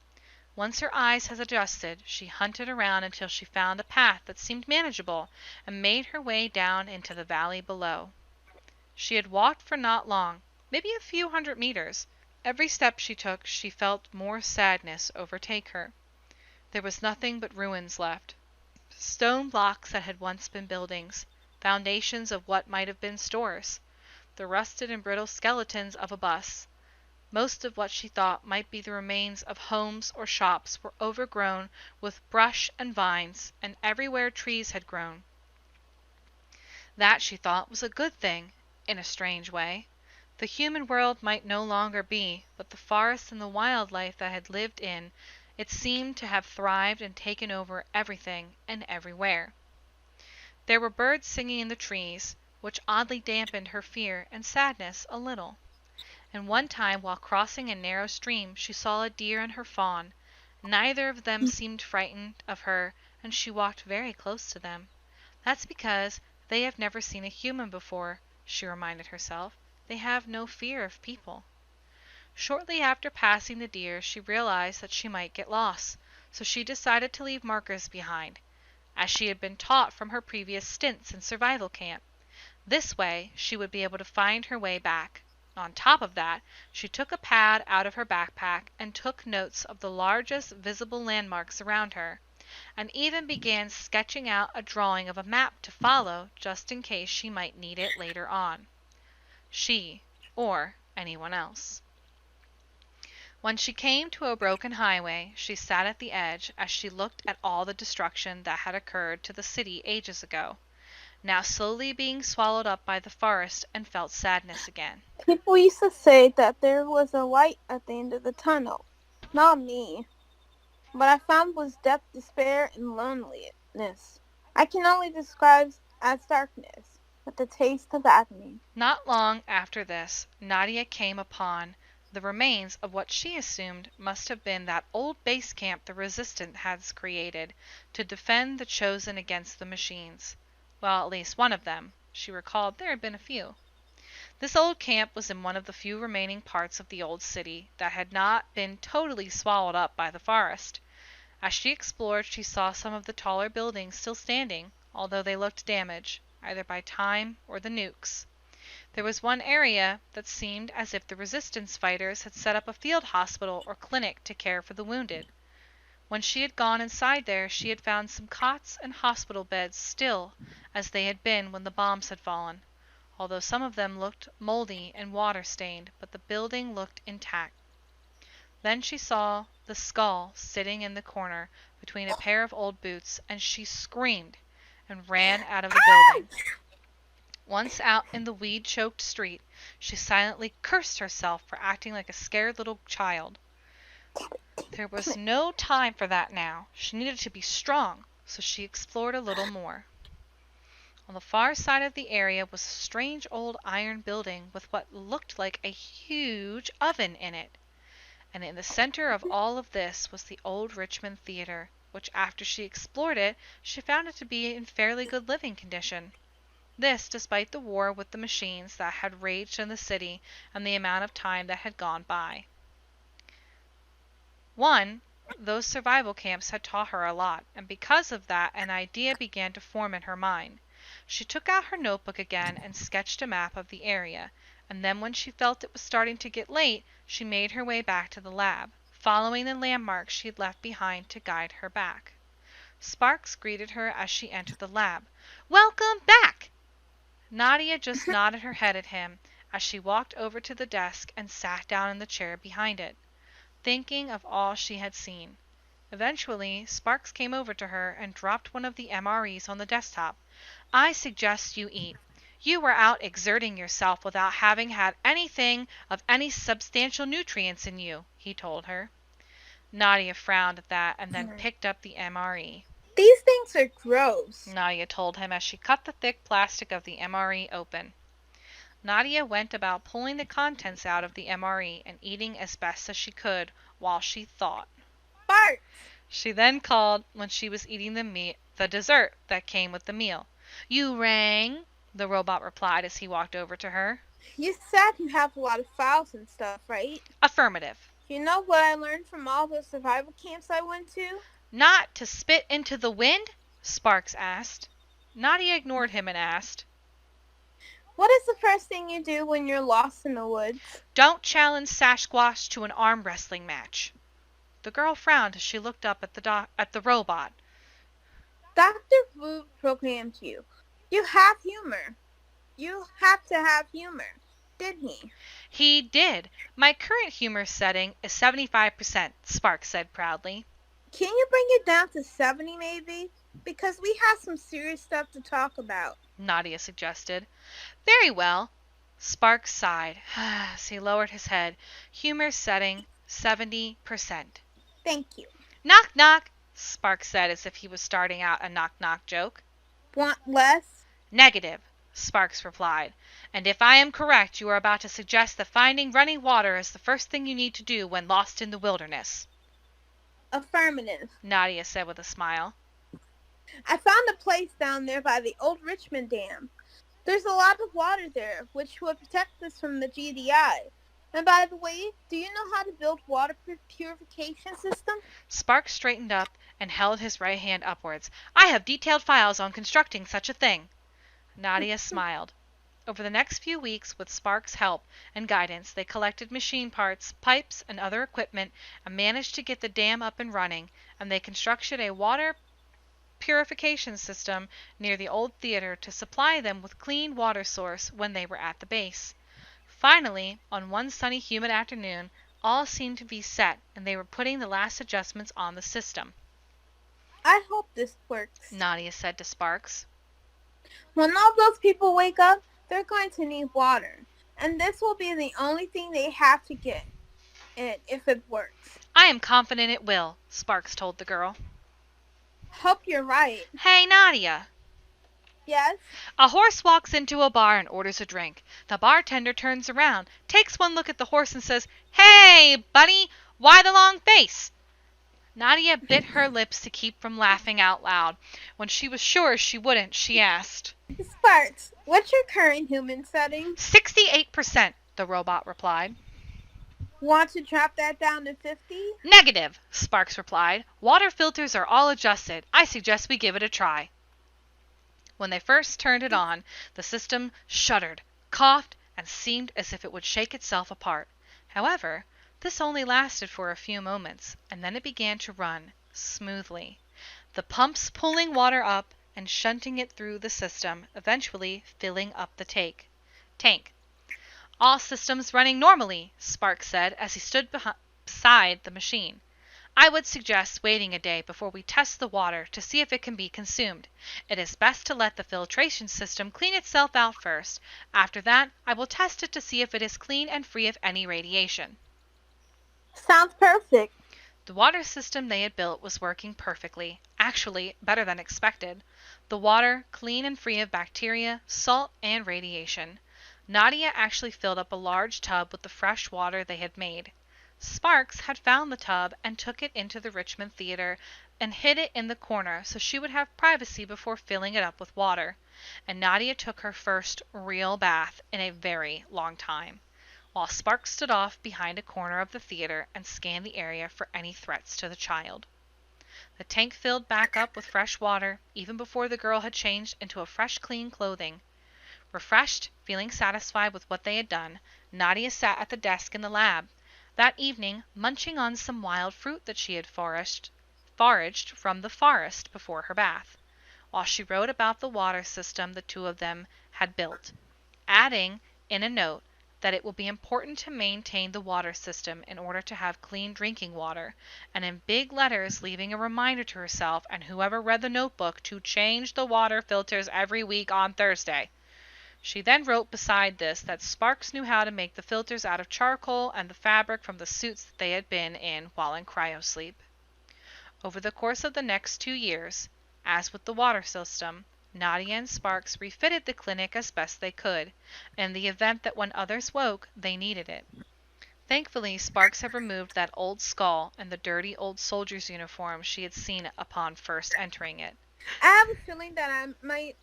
Speaker 1: Once her eyes had adjusted, she hunted around until she found a path that seemed manageable and made her way down into the valley below. She had walked for not long, maybe a few 100 meters. Every step she took, she felt more sadness overtake her. There was nothing but ruins left. Stone blocks that had once been buildings, foundations of what might have been stores, the rusted and brittle skeletons of a bus. Most of what she thought might be the remains of homes or shops were overgrown with brush and vines, and everywhere trees had grown. That, she thought, was a good thing, in a strange way. The human world might no longer be, but the forest and the wildlife that had lived in it seemed to have thrived and taken over everything and everywhere. There were birds singing in the trees, which oddly dampened her fear and sadness a little. And one time, while crossing a narrow stream, she saw a deer and her fawn. Neither of them seemed frightened of her, and she walked very close to them. "That's because they have never seen a human before," she reminded herself. "They have no fear of people." Shortly after passing the deer, she realized that she might get lost, so she decided to leave markers behind, as she had been taught from her previous stints in survival camp. This way, she would be able to find her way back. On top of that, she took a pad out of her backpack and took notes of the largest visible landmarks around her, and even began sketching out a drawing of a map to follow just in case she might need it later on. She, or anyone else. When she came to a broken highway, she sat at the edge as she looked at all the destruction that had occurred to the city ages ago, now slowly being swallowed up by the forest, and felt sadness again.
Speaker 2: People used to say that there was a light at the end of the tunnel. Not me. What I found was depth, despair, and loneliness. I can only describe as darkness, with the taste of agony.
Speaker 1: Not long after this, Nadia came upon the remains of what she assumed must have been that old base camp the Resistance had created to defend the Chosen against the machines. Well, at least one of them. She recalled there had been a few. This old camp was in one of the few remaining parts of the old city that had not been totally swallowed up by the forest. As she explored, she saw some of the taller buildings still standing, although they looked damaged, either by time or the nukes. There was one area that seemed as if the resistance fighters had set up a field hospital or clinic to care for the wounded. When she had gone inside there, she had found some cots and hospital beds still as they had been when the bombs had fallen, although some of them looked moldy and water-stained, but the building looked intact. Then she saw the skull sitting in the corner between a pair of old boots, and she screamed and ran out of the building. Once out in the weed-choked street, she silently cursed herself for acting like a scared little child. There was no time for that now. She needed to be strong, so she explored a little more. On the far side of the area was a strange old iron building with what looked like a huge oven in it. And in the center of all of this was the old Richmond Theater, which after she explored it, she found it to be in fairly good living condition. This despite the war with the machines that had raged in the city and the amount of time that had gone by. Those survival camps had taught her a lot, and because of that an idea began to form in her mind. She took out her notebook again and sketched a map of the area, and then when she felt it was starting to get late, she made her way back to the lab, following the landmarks she had left behind to guide her back. Sparks greeted her as she entered the lab. "Welcome back!" Nadia just nodded her head at him as she walked over to the desk and sat down in the chair behind it, thinking of all she had seen. Eventually, Sparks came over to her and dropped one of the MREs on the desktop. "I suggest you eat. You were out exerting yourself without having had anything of any substantial nutrients in you," he told her. Nadia frowned at that and then picked up the MRE.
Speaker 2: "These things are gross,"
Speaker 1: Nadia told him as she cut the thick plastic of the MRE open. Nadia went about pulling the contents out of the MRE and eating as best as she could while she thought.
Speaker 2: "Sparks!"
Speaker 1: She then called when she was eating the dessert that came with the meal. "You rang," the robot replied as he walked over to her.
Speaker 2: "You said you have a lot of files and stuff, right?"
Speaker 1: "Affirmative."
Speaker 2: "You know what I learned from all those survival camps I went to?"
Speaker 1: "Not to spit into the wind?" Sparks asked. Nadia ignored him and asked,
Speaker 2: "What is the first thing you do when you're lost in the woods?"
Speaker 1: "Don't challenge Sasquatch to an arm wrestling match." The girl frowned as she looked up at the robot.
Speaker 2: "Dr. Wu programmed you. You have humor. You have to have humor, didn't he?"
Speaker 1: "He did. My current humor setting is 75%, Sparks said proudly.
Speaker 2: "Can you bring it down to 70 maybe? Because we have some serious stuff to talk about,"
Speaker 1: Nadia suggested. "Very well." Sparks sighed as he lowered his head. Humor setting 70%.
Speaker 2: "Thank you."
Speaker 1: "Knock knock," Sparks said as if he was starting out a knock knock joke.
Speaker 2: "Want less?"
Speaker 1: "Negative," Sparks replied. "And if I am correct, you are about to suggest that finding running water is the first thing you need to do when lost in the wilderness."
Speaker 2: "Affirmative,"
Speaker 1: Nadia said with a smile.
Speaker 2: "I found a place down there by the old Richmond Dam. There's a lot of water there, which would protect us from the GDI. And by the way, do you know how to build water purification system?"
Speaker 1: Sparks straightened up and held his right hand upwards. "I have detailed files on constructing such a thing." Nadia smiled. Over the next few weeks, with Sparks' help and guidance, they collected machine parts, pipes, and other equipment and managed to get the dam up and running, and they constructed a water purification system near the old theater to supply them with clean water source when they were at the base. Finally, on one sunny, humid afternoon, all seemed to be set, and they were putting the last adjustments on the system.
Speaker 2: "I hope this works,"
Speaker 1: Nadia said to Sparks.
Speaker 2: "When all those people wake up, they're going to need water. And this will be the only thing they have to get it if it works."
Speaker 1: "I am confident it will," Sparks told the girl.
Speaker 2: "Hope you're right."
Speaker 1: "Hey, Nadia."
Speaker 2: "Yes?"
Speaker 1: A horse walks into a bar and orders a drink. The bartender turns around, takes one look at the horse and says, "Hey, buddy, why the long face?" Nadia bit her lips to keep from laughing out loud. When she was sure she wouldn't, she asked,
Speaker 2: Sparks, what's your current human setting?
Speaker 1: 68%, the robot replied.
Speaker 2: Want to drop that down to 50?
Speaker 1: Negative, Sparks replied. Water filters are all adjusted. I suggest we give it a try. When they first turned it on, the system shuddered, coughed, and seemed as if it would shake itself apart. However, this only lasted for a few moments, and then it began to run smoothly, the pumps pulling water up and shunting it through the system, eventually filling up the tank. All systems running normally, Sparks said as he stood beside the machine. I would suggest waiting a day before we test the water to see if it can be consumed. It is best to let the filtration system clean itself out first. After that, I will test it to see if it is clean and free of any radiation.
Speaker 2: Sounds perfect.
Speaker 1: The water system they had built was working perfectly, actually better than expected. The water, clean and free of bacteria, salt, and radiation. Nadia actually filled up a large tub with the fresh water they had made. Sparks had found the tub and took it into the Richmond Theater and hid it in the corner so she would have privacy before filling it up with water. And Nadia took her first real bath in a very long time, while Sparks stood off behind a corner of the theater and scanned the area for any threats to the child. The tank filled back up with fresh water even before the girl had changed into a fresh, clean clothing. Refreshed, feeling satisfied with what they had done, Nadia sat at the desk in the lab. That evening, munching on some wild fruit that she had foraged from the forest before her bath, while she wrote about the water system the two of them had built, adding in a note that it will be important to maintain the water system in order to have clean drinking water, and in big letters leaving a reminder to herself and whoever read the notebook to change the water filters every week on Thursday. She then wrote beside this that Sparks knew how to make the filters out of charcoal and the fabric from the suits that they had been in while in cryosleep. Over the course of the next 2 years, as with the water system, Nadia and Sparks refitted the clinic as best they could, in the event that when others woke, they needed it. Thankfully, Sparks had removed that old skull and the dirty old soldier's uniform she had seen upon first entering it.
Speaker 2: I have a feeling that I might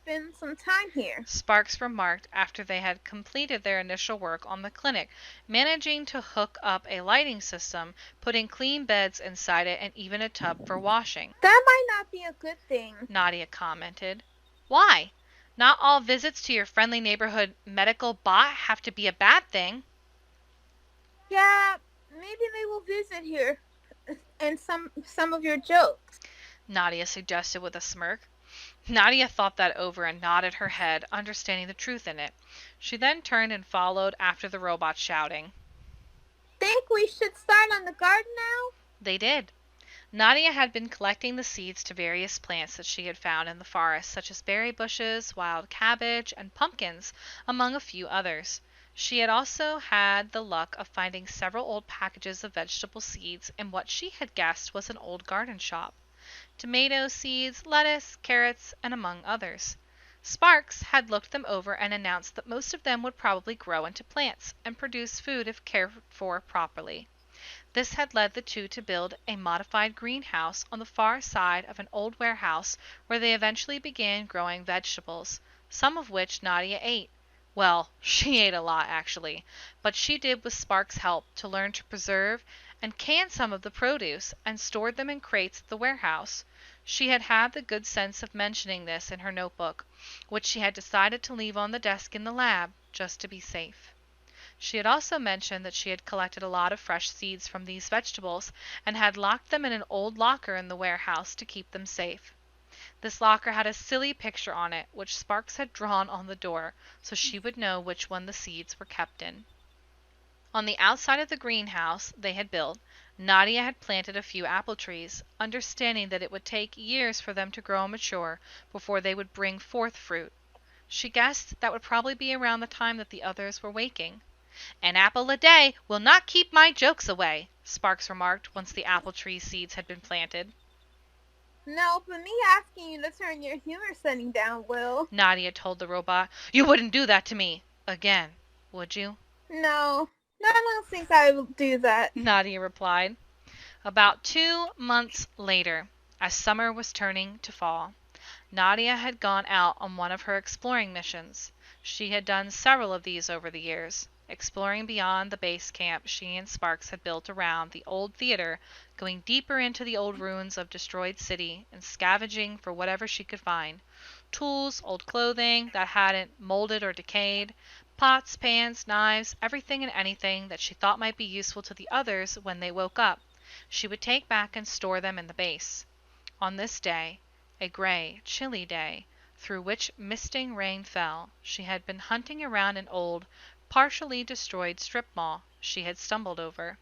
Speaker 2: spend some time here,
Speaker 1: Sparks remarked after they had completed their initial work on the clinic, managing to hook up a lighting system, putting clean beds inside it, and even a tub for washing.
Speaker 2: That might not be a good thing,
Speaker 1: Nadia commented. Why? Not all visits to your friendly neighborhood medical bot have to be a bad thing.
Speaker 2: Yeah, maybe they will visit here and some of your jokes,
Speaker 1: Nadia suggested with a smirk. Nadia thought that over and nodded her head, understanding the truth in it. She then turned and followed after the robot, shouting.
Speaker 2: Think we should start on the garden now?
Speaker 1: They did. Nadia had been collecting the seeds to various plants that she had found in the forest, such as berry bushes, wild cabbage, and pumpkins, among a few others. She had also had the luck of finding several old packages of vegetable seeds in what she had guessed was an old garden shop. Tomato seeds, lettuce, carrots, and among others. Sparks had looked them over and announced that most of them would probably grow into plants and produce food if cared for properly. This had led the two to build a modified greenhouse on the far side of an old warehouse where they eventually began growing vegetables, some of which Nadia ate. Well, she ate a lot, actually, but she did with Sparks' help to learn to preserve and can some of the produce and stored them in crates at the warehouse. She had had the good sense of mentioning this in her notebook, which she had decided to leave on the desk in the lab, just to be safe. She had also mentioned that she had collected a lot of fresh seeds from these vegetables and had locked them in an old locker in the warehouse to keep them safe. This locker had a silly picture on it, which Sparks had drawn on the door, so she would know which one the seeds were kept in. On the outside of the greenhouse they had built, Nadia had planted a few apple trees, understanding that it would take years for them to grow and mature before they would bring forth fruit. She guessed that would probably be around the time that the others were waking. An apple a day will not keep my jokes away, Sparks remarked once the apple tree seeds had been planted.
Speaker 2: No, but me asking you to turn your humor setting down will.
Speaker 1: Nadia told the robot. You wouldn't do that to me again, would you?
Speaker 2: No, I don't think I will do that.
Speaker 1: Nadia replied. About 2 months later, as summer was turning to fall, Nadia had gone out on one of her exploring missions. She had done several of these over the years, exploring beyond the base camp she and Sparks had built around the old theater, going deeper into the old ruins of destroyed city and scavenging for whatever she could find. Tools, old clothing that hadn't molded or decayed, pots, pans, knives, everything and anything that she thought might be useful to the others when they woke up, she would take back and store them in the base. On this day, a gray, chilly day, through which misting rain fell, she had been hunting around an old, partially destroyed strip mall she had stumbled over.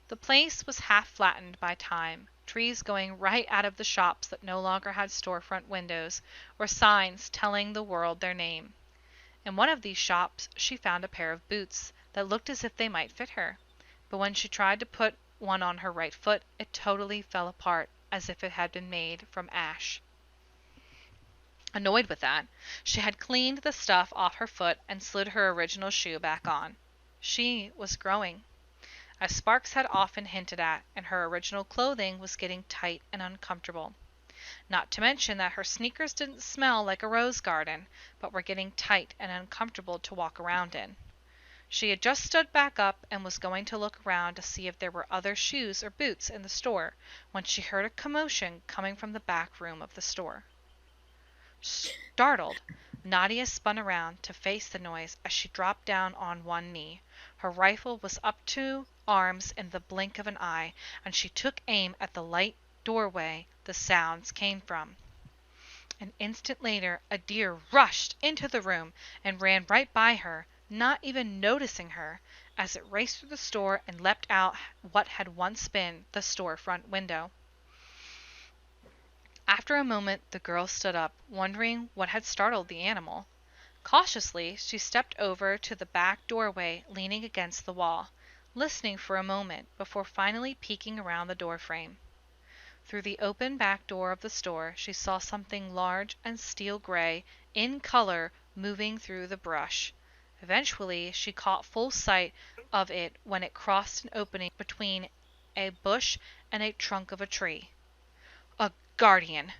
Speaker 1: The place was half flattened by time, trees going right out of the shops that no longer had storefront windows or signs telling the world their name. In one of these shops she found a pair of boots that looked as if they might fit her, but when she tried to put one on her right foot, it totally fell apart as if it had been made from ash. Annoyed with that, she had cleaned the stuff off her foot and slid her original shoe back on. She was growing, as Sparks had often hinted at, and her original clothing was getting tight and uncomfortable. Not to mention that her sneakers didn't smell like a rose garden, but were getting tight and uncomfortable to walk around in. She had just stood back up and was going to look around to see if there were other shoes or boots in the store when she heard a commotion coming from the back room of the store. Startled, Nadia spun around to face the noise as she dropped down on one knee. Her rifle was up to arms in the blink of an eye, and she took aim at the light doorway the sounds came from. An instant later, a deer rushed into the room and ran right by her, not even noticing her, as it raced through the store and leapt out what had once been the storefront window. After a moment the girl stood up, wondering what had startled the animal. Cautiously she stepped over to the back doorway, leaning against the wall, listening for a moment before finally peeking around the doorframe. Through the open back door of the store she saw something large and steel gray in color moving through the brush. Eventually she caught full sight of it when it crossed an opening between a bush and a trunk of a tree. A guardian!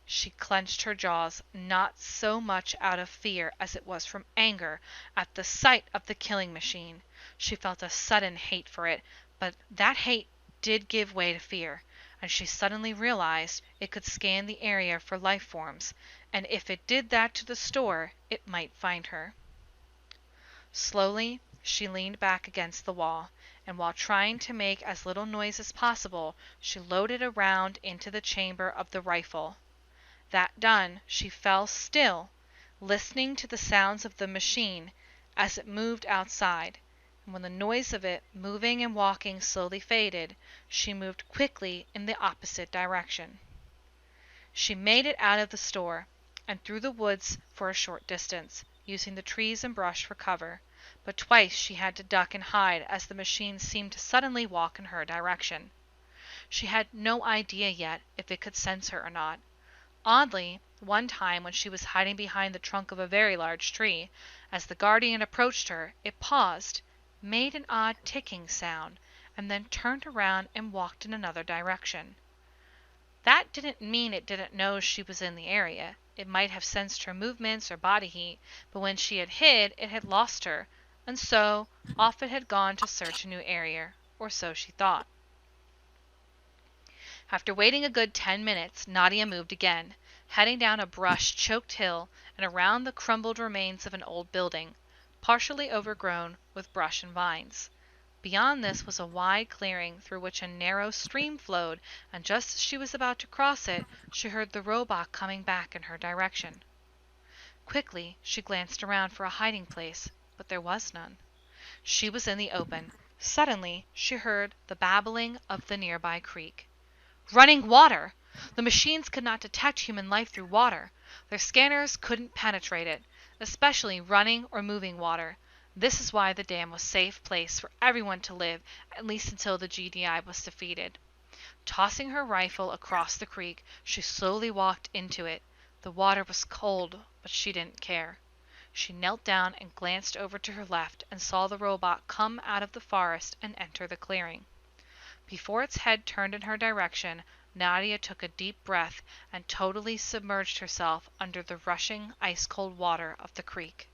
Speaker 1: She clenched her jaws, not so much out of fear as it was from anger at the sight of the killing machine. She felt a sudden hate for it, but that hate did give way to fear, and she suddenly realized it could scan the area for life forms, and if it did that to the store, it might find her. Slowly, she leaned back against the wall, and while trying to make as little noise as possible, she loaded a round into the chamber of the rifle. That done, she fell still, listening to the sounds of the machine as it moved outside, and when the noise of it moving and walking slowly faded, she moved quickly in the opposite direction. She made it out of the store and through the woods for a short distance, using the trees and brush for cover, but twice she had to duck and hide as the machine seemed to suddenly walk in her direction. She had no idea yet if it could sense her or not. Oddly, one time when she was hiding behind the trunk of a very large tree, as the guardian approached her, it paused, made an odd ticking sound, and then turned around and walked in another direction. That didn't mean it didn't know she was in the area. It might have sensed her movements or body heat, but when she had hid, it had lost her, and so off it had gone to search a new area, or so she thought. After waiting a good 10 minutes, Nadia moved again, heading down a brush-choked hill and around the crumbled remains of an old building, partially overgrown with brush and vines. Beyond this was a wide clearing through which a narrow stream flowed, and just as she was about to cross it, she heard the robot coming back in her direction. Quickly, she glanced around for a hiding place, but there was none. She was in the open. Suddenly, she heard the babbling of the nearby creek. Running water! The machines could not detect human life through water. Their scanners couldn't penetrate it, especially running or moving water. This is why the dam was a safe place for everyone to live, at least until the GDI was defeated. Tossing her rifle across the creek, she slowly walked into it. The water was cold, but she didn't care. She knelt down and glanced over to her left and saw the robot come out of the forest and enter the clearing. Before its head turned in her direction, Nadia took a deep breath and totally submerged herself under the rushing, ice-cold water of the creek.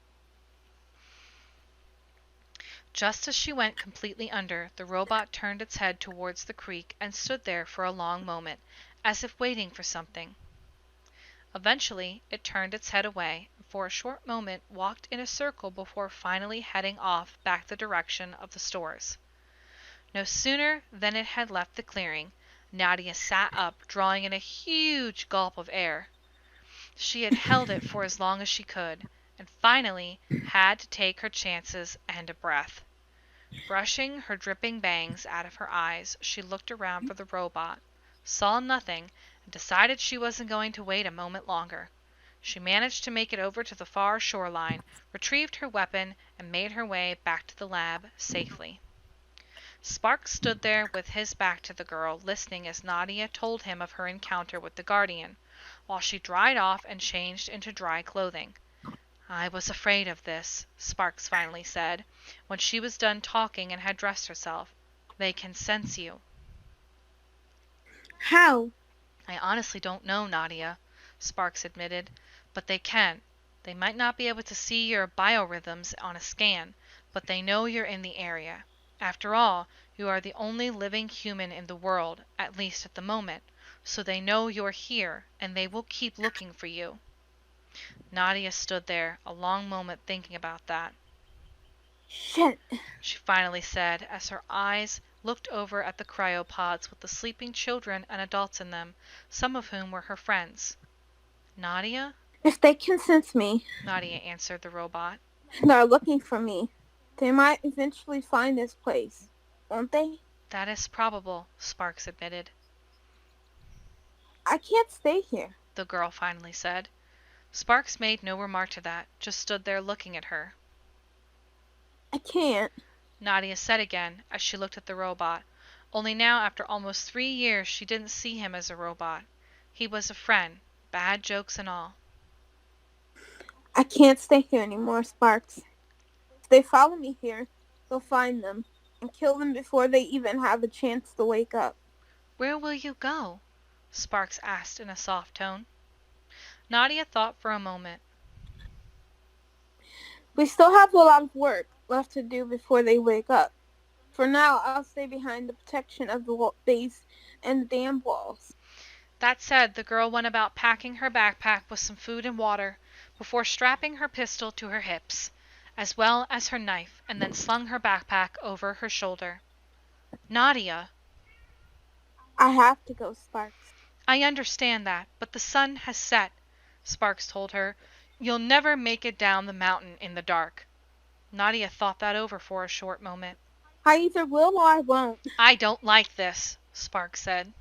Speaker 1: Just as she went completely under, the robot turned its head towards the creek and stood there for a long moment, as if waiting for something. Eventually, it turned its head away and for a short moment walked in a circle before finally heading off back the direction of the stores. No sooner than it had left the clearing, Nadia sat up, drawing in a huge gulp of air. She had held it for as long as she could, and finally had to take her chances and a breath. Brushing her dripping bangs out of her eyes, she looked around for the robot, saw nothing, and decided she wasn't going to wait a moment longer. She managed to make it over to the far shoreline, retrieved her weapon, and made her way back to the lab safely. Sparks stood there with his back to the girl, listening as Nadia told him of her encounter with the Guardian, while she dried off and changed into dry clothing. "I was afraid of this," Sparks finally said, when she was done talking and had dressed herself. "They can sense you."
Speaker 2: How?
Speaker 1: "I honestly don't know, Nadia," Sparks admitted, "but they can. They might not be able to see your biorhythms on a scan, but they know you're in the area. After all, you are the only living human in the world, at least at the moment, so they know you're here, and they will keep looking for you." Nadia stood there a long moment thinking about that.
Speaker 2: Shit.
Speaker 1: She finally said, as her eyes looked over at the cryopods with the sleeping children and adults in them, some of whom were her friends. "Nadia?"
Speaker 2: If they can sense me,
Speaker 1: Nadia answered the robot.
Speaker 2: they're looking for me. They might eventually find this place, won't they?
Speaker 1: "That is probable," Sparks admitted.
Speaker 2: I can't stay here.
Speaker 1: The girl finally said. Sparks made no remark to that, just stood there looking at her.
Speaker 2: I can't.
Speaker 1: Nadia said again, as she looked at the robot. Only now, after almost 3 years, she didn't see him as a robot. He was a friend, bad jokes and all.
Speaker 2: I can't stay here anymore, Sparks. If they follow me here, they'll find them and kill them before they even have a chance to wake up.
Speaker 1: "Where will you go?" Sparks asked in a soft tone. Nadia thought for a moment.
Speaker 2: We still have a lot of work left to do before they wake up. For now, I'll stay behind the protection of the base and the dam walls.
Speaker 1: That said, the girl went about packing her backpack with some food and water, before strapping her pistol to her hips, as well as her knife, and then slung her backpack over her shoulder. "Nadia!"
Speaker 2: I have to go, Sparks.
Speaker 1: "I understand that, but the sun has set," Sparks told her. "You'll never make it down the mountain in the dark." Nadia thought that over for a short moment.
Speaker 2: I either will or I won't.
Speaker 1: "I don't like this," Sparks said.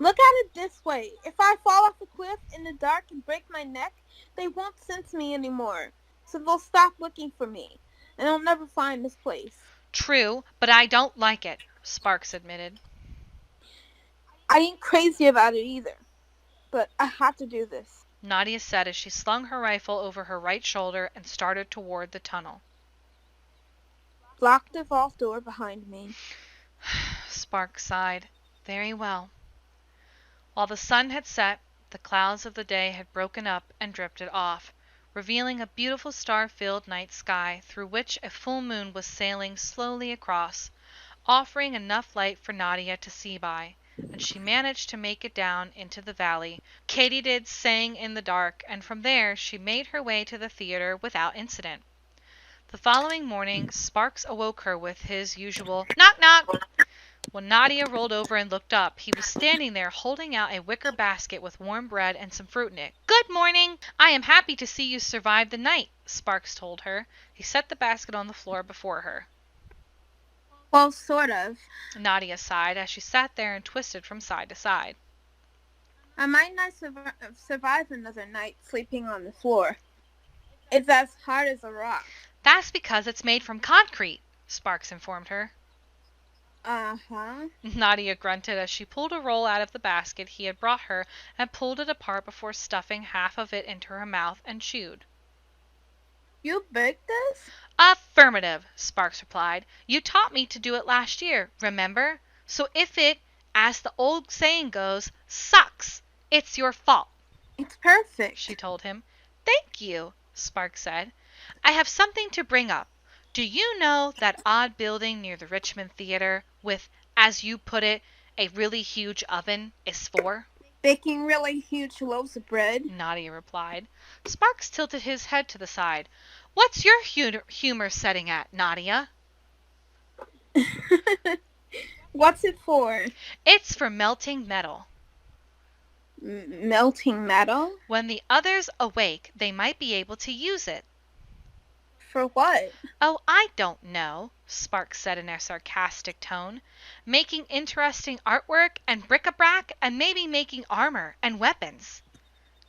Speaker 2: Look at it this way. If I fall off a cliff in the dark and break my neck, they won't sense me anymore. So they'll stop looking for me, and they'll never find this place.
Speaker 1: "True, but I don't like it," Sparks admitted.
Speaker 2: I ain't crazy about it either, but I have to do this,"
Speaker 1: Nadia said as she slung her rifle over her right shoulder and started toward the tunnel.
Speaker 2: Lock the vault door behind me.
Speaker 1: Sparks sighed. Very well. While the sun had set, the clouds of the day had broken up and drifted off, revealing a beautiful star-filled night sky through which a full moon was sailing slowly across, offering enough light for Nadia to see by, and she managed to make it down into the valley. Katydid sang in the dark, and from there she made her way to the theater without incident. The following morning, Sparks awoke her with his usual knock knock. When Nadia rolled over and looked up, he was standing there holding out a wicker basket with warm bread and some fruit in it. "Good morning! I am happy to see you survived the night," Sparks told her. He set the basket on the floor before her.
Speaker 2: Well, sort of.
Speaker 1: Nadia sighed as she sat there and twisted from side to side.
Speaker 2: I might not survive another night sleeping on the floor. It's as hard as a rock.
Speaker 1: "That's because it's made from concrete," Sparks informed her.
Speaker 2: Uh-huh.
Speaker 1: Nadia grunted as she pulled a roll out of the basket he had brought her and pulled it apart before stuffing half of it into her mouth and chewed.
Speaker 2: You baked this?
Speaker 1: Affirmative, Sparks replied. You taught me to do it last year, remember? So if it, as the old saying goes, sucks, it's your fault,
Speaker 2: It's perfect.
Speaker 1: she told him. Thank you, Sparks said. I have something to bring up. Do you know that odd building near the Richmond Theater with, as you put it, a really huge oven is for?
Speaker 2: Baking really huge loaves of bread.
Speaker 1: Nadia replied. Sparks tilted his head to the side. What's your humor setting at, Nadia?
Speaker 2: What's it for?
Speaker 1: It's for melting metal.
Speaker 2: Melting metal?
Speaker 1: When the others awake, they might be able to use it.
Speaker 2: For what?
Speaker 1: Oh, I don't know, Sparks said in a sarcastic tone. Making interesting artwork and bric-a-brac and maybe making armor and weapons.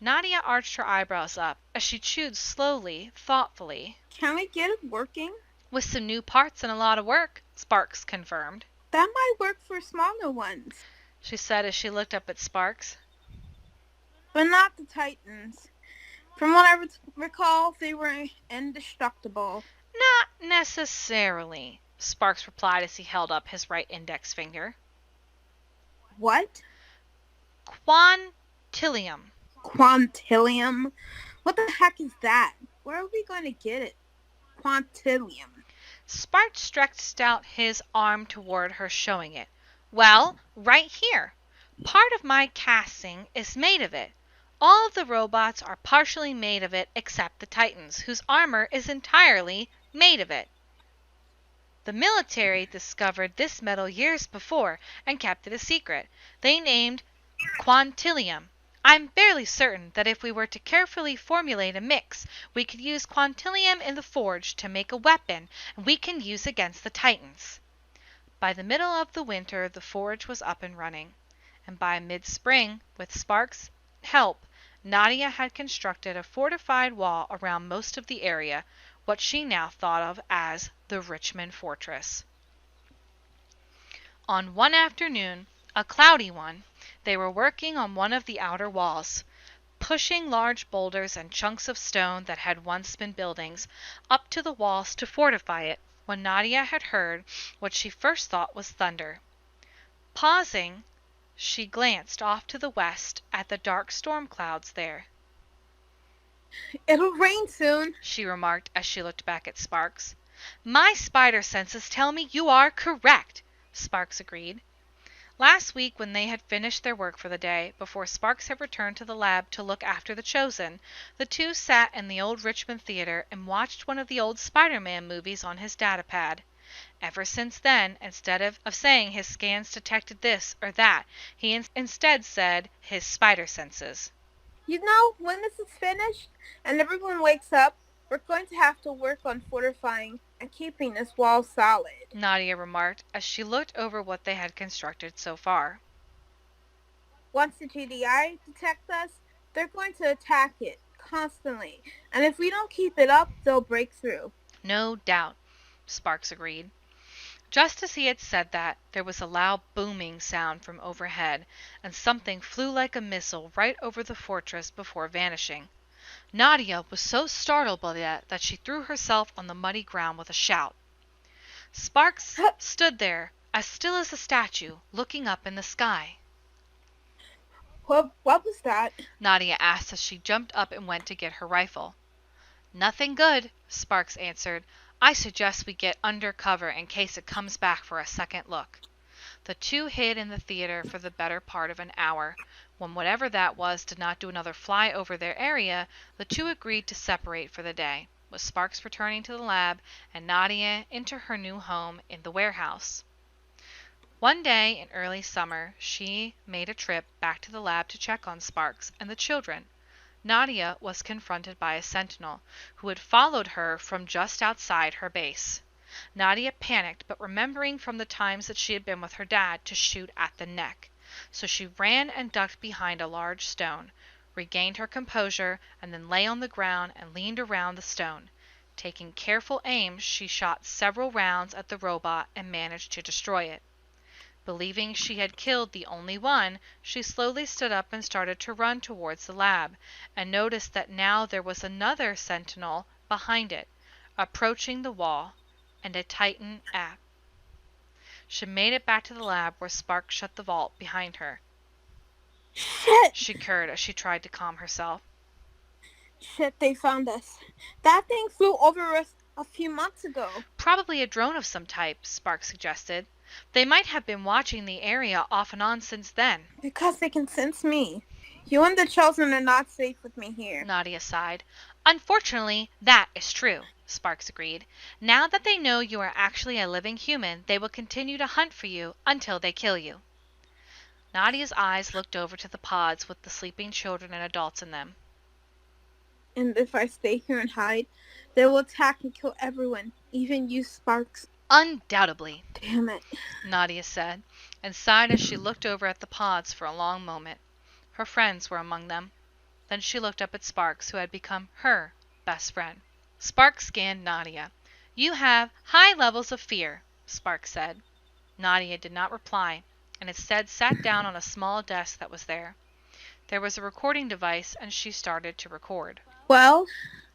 Speaker 1: Nadia arched her eyebrows up as she chewed slowly, thoughtfully.
Speaker 2: Can we get it working?
Speaker 1: With some new parts and a lot of work, Sparks confirmed.
Speaker 2: That might work for smaller ones,
Speaker 1: she said as she looked up at Sparks.
Speaker 2: but not the Titans. From what I recall, they were indestructible.
Speaker 1: Not necessarily, Sparks replied as he held up his right index finger.
Speaker 2: What?
Speaker 1: Quantillium.
Speaker 2: Quantillium? What the heck is that? Where are we going to get it? Quantillium.
Speaker 1: Sparks stretched out his arm toward her, showing it. Well, right here. Part of my casting is made of it. All of the robots are partially made of it except the Titans, whose armor is entirely made of it. The military discovered this metal years before and kept it a secret. They named Quantillium. I'm fairly certain that if we were to carefully formulate a mix, we could use Quantillium in the forge to make a weapon we can use against the Titans. By the middle of the winter, the forge was up and running, and by mid-spring, with Sparks' help, Nadia had constructed a fortified wall around most of the area, what she now thought of as the Richmond Fortress. On one afternoon, a cloudy one, they were working on one of the outer walls, pushing large boulders and chunks of stone that had once been buildings up to the walls to fortify it, when Nadia had heard what she first thought was thunder. Pausing, she glanced off to the west at the dark storm clouds there.
Speaker 2: It'll rain soon,
Speaker 1: she remarked as she looked back at Sparks. My spider senses tell me you are correct, Sparks agreed. Last week, when they had finished their work for the day, before Sparks had returned to the lab to look after the Chosen, the two sat in the old Richmond Theater and watched one of the old Spider-Man movies on his datapad. Ever since then, instead of saying his scans detected this or that, he instead said his spider senses.
Speaker 2: You know, when this is finished and everyone wakes up, we're going to have to work on fortifying and keeping this wall solid,
Speaker 1: Nadia remarked as she looked over what they had constructed so far.
Speaker 2: Once the GDI detect us, they're going to attack it constantly, and if we don't keep it up, they'll break through.
Speaker 1: No doubt, Sparks agreed. Just as he had said that, there was a loud booming sound from overhead, and something flew like a missile right over the fortress before vanishing. Nadia was so startled by that she threw herself on the muddy ground with a shout. Sparks stood there, as still as a statue, looking up in the sky.
Speaker 2: What was that?
Speaker 1: Nadia asked as she jumped up and went to get her rifle. Nothing good, Sparks answered. I suggest we get under cover in case it comes back for a second look. The two hid in the theater for the better part of an hour. When whatever that was did not do another fly over their area, the two agreed to separate for the day, with Sparks returning to the lab and Nadia into her new home in the warehouse. One day in early summer, she made a trip back to the lab to check on Sparks and the children. Nadia was confronted by a sentinel who had followed her from just outside her base. Nadia panicked, but remembering from the times that she had been with her dad to shoot at the neck. So she ran and ducked behind a large stone, regained her composure, and then lay on the ground and leaned around the stone. Taking careful aim, she shot several rounds at the robot and managed to destroy it. Believing she had killed the only one, she slowly stood up and started to run towards the lab, and noticed that now there was another sentinel behind it, approaching the wall, and a Titan app. She made it back to the lab where Sparks shut the vault behind her.
Speaker 2: Shit!
Speaker 1: She curred as she tried to calm herself.
Speaker 2: Shit, they found us. That thing flew over us a few months ago.
Speaker 1: Probably a drone of some type, Sparks suggested. They might have been watching the area off and on since then.
Speaker 2: Because they can sense me. You and the children are not safe with me here.
Speaker 1: Nadia sighed. Unfortunately, that is true, Sparks agreed. Now that they know you are actually a living human, they will continue to hunt for you until they kill you. Nadia's eyes looked over to the pods with the sleeping children and adults in them.
Speaker 2: And if I stay here and hide, they will attack and kill everyone, even you, Sparks.
Speaker 1: Undoubtedly,
Speaker 2: Damn it,
Speaker 1: Nadia said, and sighed as she looked over at the pods for a long moment. Her friends were among them. Then she looked up at Sparks, who had become her best friend. Sparks scanned Nadia. You have high levels of fear, Sparks said. Nadia did not reply, and instead sat down on a small desk that was there. There was a recording device, and she started to record.
Speaker 2: Well,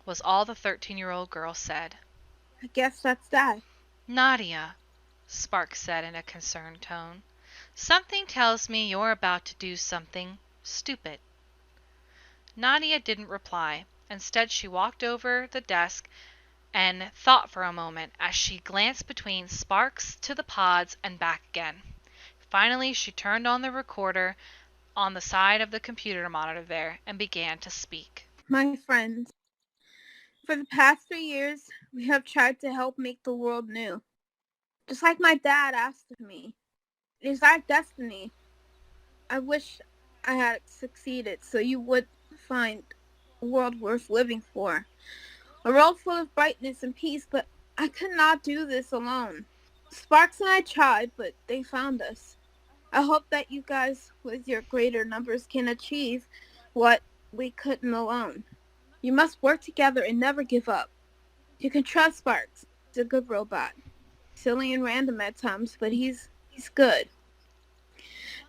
Speaker 1: Was all the 13-year-old girl said.
Speaker 2: I guess that's that.
Speaker 1: Nadia, Sparks said in a concerned tone, something tells me you're about to do something stupid. Nadia didn't reply. Instead, she walked over the desk and thought for a moment as she glanced between Sparks to the pods and back again. Finally, she turned on the recorder on the side of the computer monitor there and began to speak.
Speaker 2: My friends, for the past 3 years, we have tried to help make the world new. Just like my dad asked of me. It is our destiny. I wish I had succeeded so you would find a world worth living for. A world full of brightness and peace, but I could not do this alone. Sparks and I tried, but they found us. I hope that you guys, with your greater numbers, can achieve what we couldn't alone. You must work together and never give up. You can trust Sparks. He's a good robot. Silly and random at times, but he's good.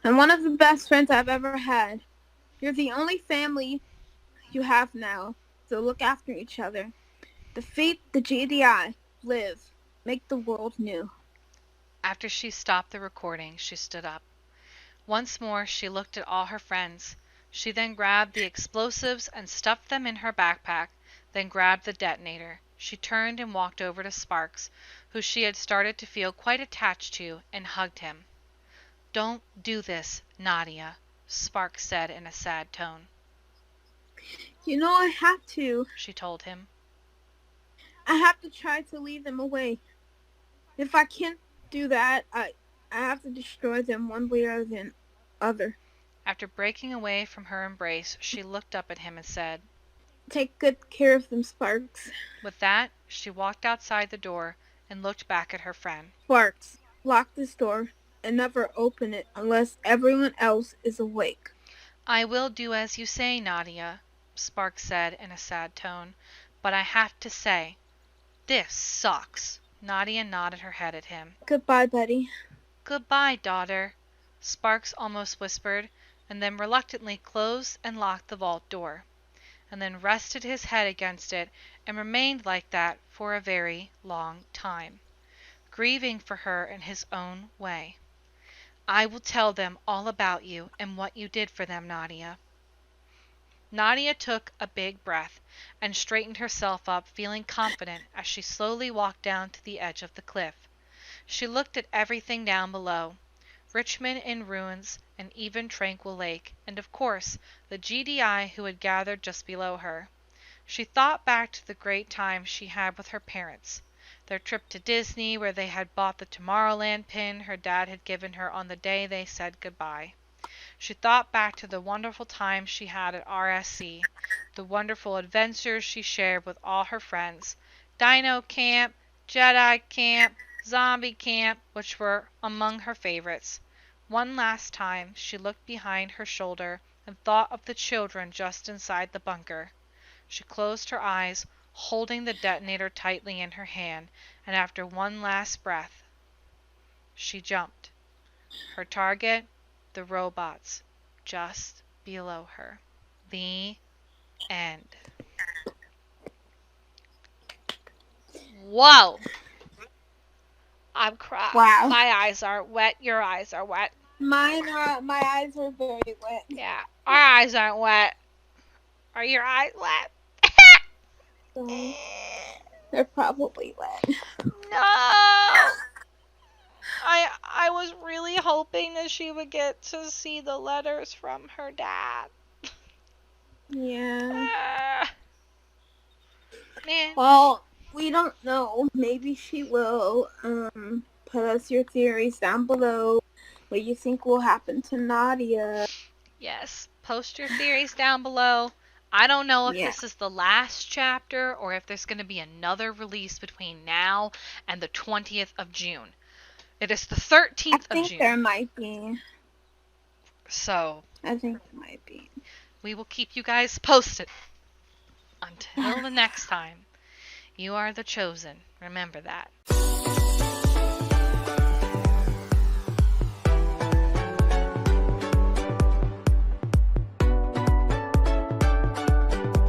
Speaker 2: And one of the best friends I've ever had. You're the only family you have now, so look after each other. Defeat the GDI. Live. Make the world new.
Speaker 1: After she stopped the recording, she stood up. Once more, she looked at all her friends. She then grabbed the explosives and stuffed them in her backpack, then grabbed the detonator. She turned and walked over to Sparks, who she had started to feel quite attached to, and hugged him. Don't do this, Nadia, Sparks said in a sad tone.
Speaker 2: You know I have to.
Speaker 1: She told him.
Speaker 2: I have to try to lead them away. If I can't do that, I have to destroy them one way or the other.
Speaker 1: After breaking away from her embrace, she looked up at him and said,
Speaker 2: Take good care of them, Sparks.
Speaker 1: With that, she walked outside the door and looked back at her friend.
Speaker 2: Sparks, lock this door and never open it unless everyone else is awake.
Speaker 1: I will do as you say, Nadia, Sparks said in a sad tone, but I have to say, this sucks. Nadia nodded her head at him.
Speaker 2: Goodbye, Betty.
Speaker 1: Goodbye, daughter, Sparks almost whispered, and then reluctantly closed and locked the vault door, and then rested his head against it and remained like that for a very long time, grieving for her in his own way. I will tell them all about you and what you did for them, Nadia. Nadia took a big breath and straightened herself up, feeling confident as she slowly walked down to the edge of the cliff. She looked at everything down below. Richmond in ruins, an even tranquil lake, and of course the GDI who had gathered just below her. She thought back to the great time she had with her parents. Their trip to Disney, where they had bought the Tomorrowland pin her dad had given her on the day they said goodbye. She thought back to the wonderful time she had at RSC, the wonderful adventures she shared with all her friends, Dino Camp, Jedi Camp, Zombie Camp, which were among her favorites. One last time she looked behind her shoulder and thought of the children just inside the bunker. She closed her eyes, holding the detonator tightly in her hand, and after one last breath, she jumped. Her target, the robots, just below her. The end. Whoa. I'm crying.
Speaker 2: Wow.
Speaker 1: My eyes aren't wet. Your eyes are wet.
Speaker 2: My eyes are very wet.
Speaker 1: Yeah, our eyes aren't wet. Are your eyes wet?
Speaker 2: So they're probably wet.
Speaker 1: No. I was really hoping that she would get to see the letters from her dad.
Speaker 2: Yeah.
Speaker 1: Man.
Speaker 2: Well, we don't know. Maybe she will. Put us your theories down below. What you think will happen to Nadia?
Speaker 1: Yes. Post your theories down below. I don't know if
Speaker 2: Yeah.
Speaker 1: this is the last chapter or if there's going to be another release between now and the 20th of June. It is the 13th
Speaker 2: I
Speaker 1: of
Speaker 2: think there
Speaker 1: June.
Speaker 2: might be.
Speaker 1: So,
Speaker 2: I think there might be.
Speaker 1: we will keep you guys posted. Until the next time, you are the chosen. Remember that.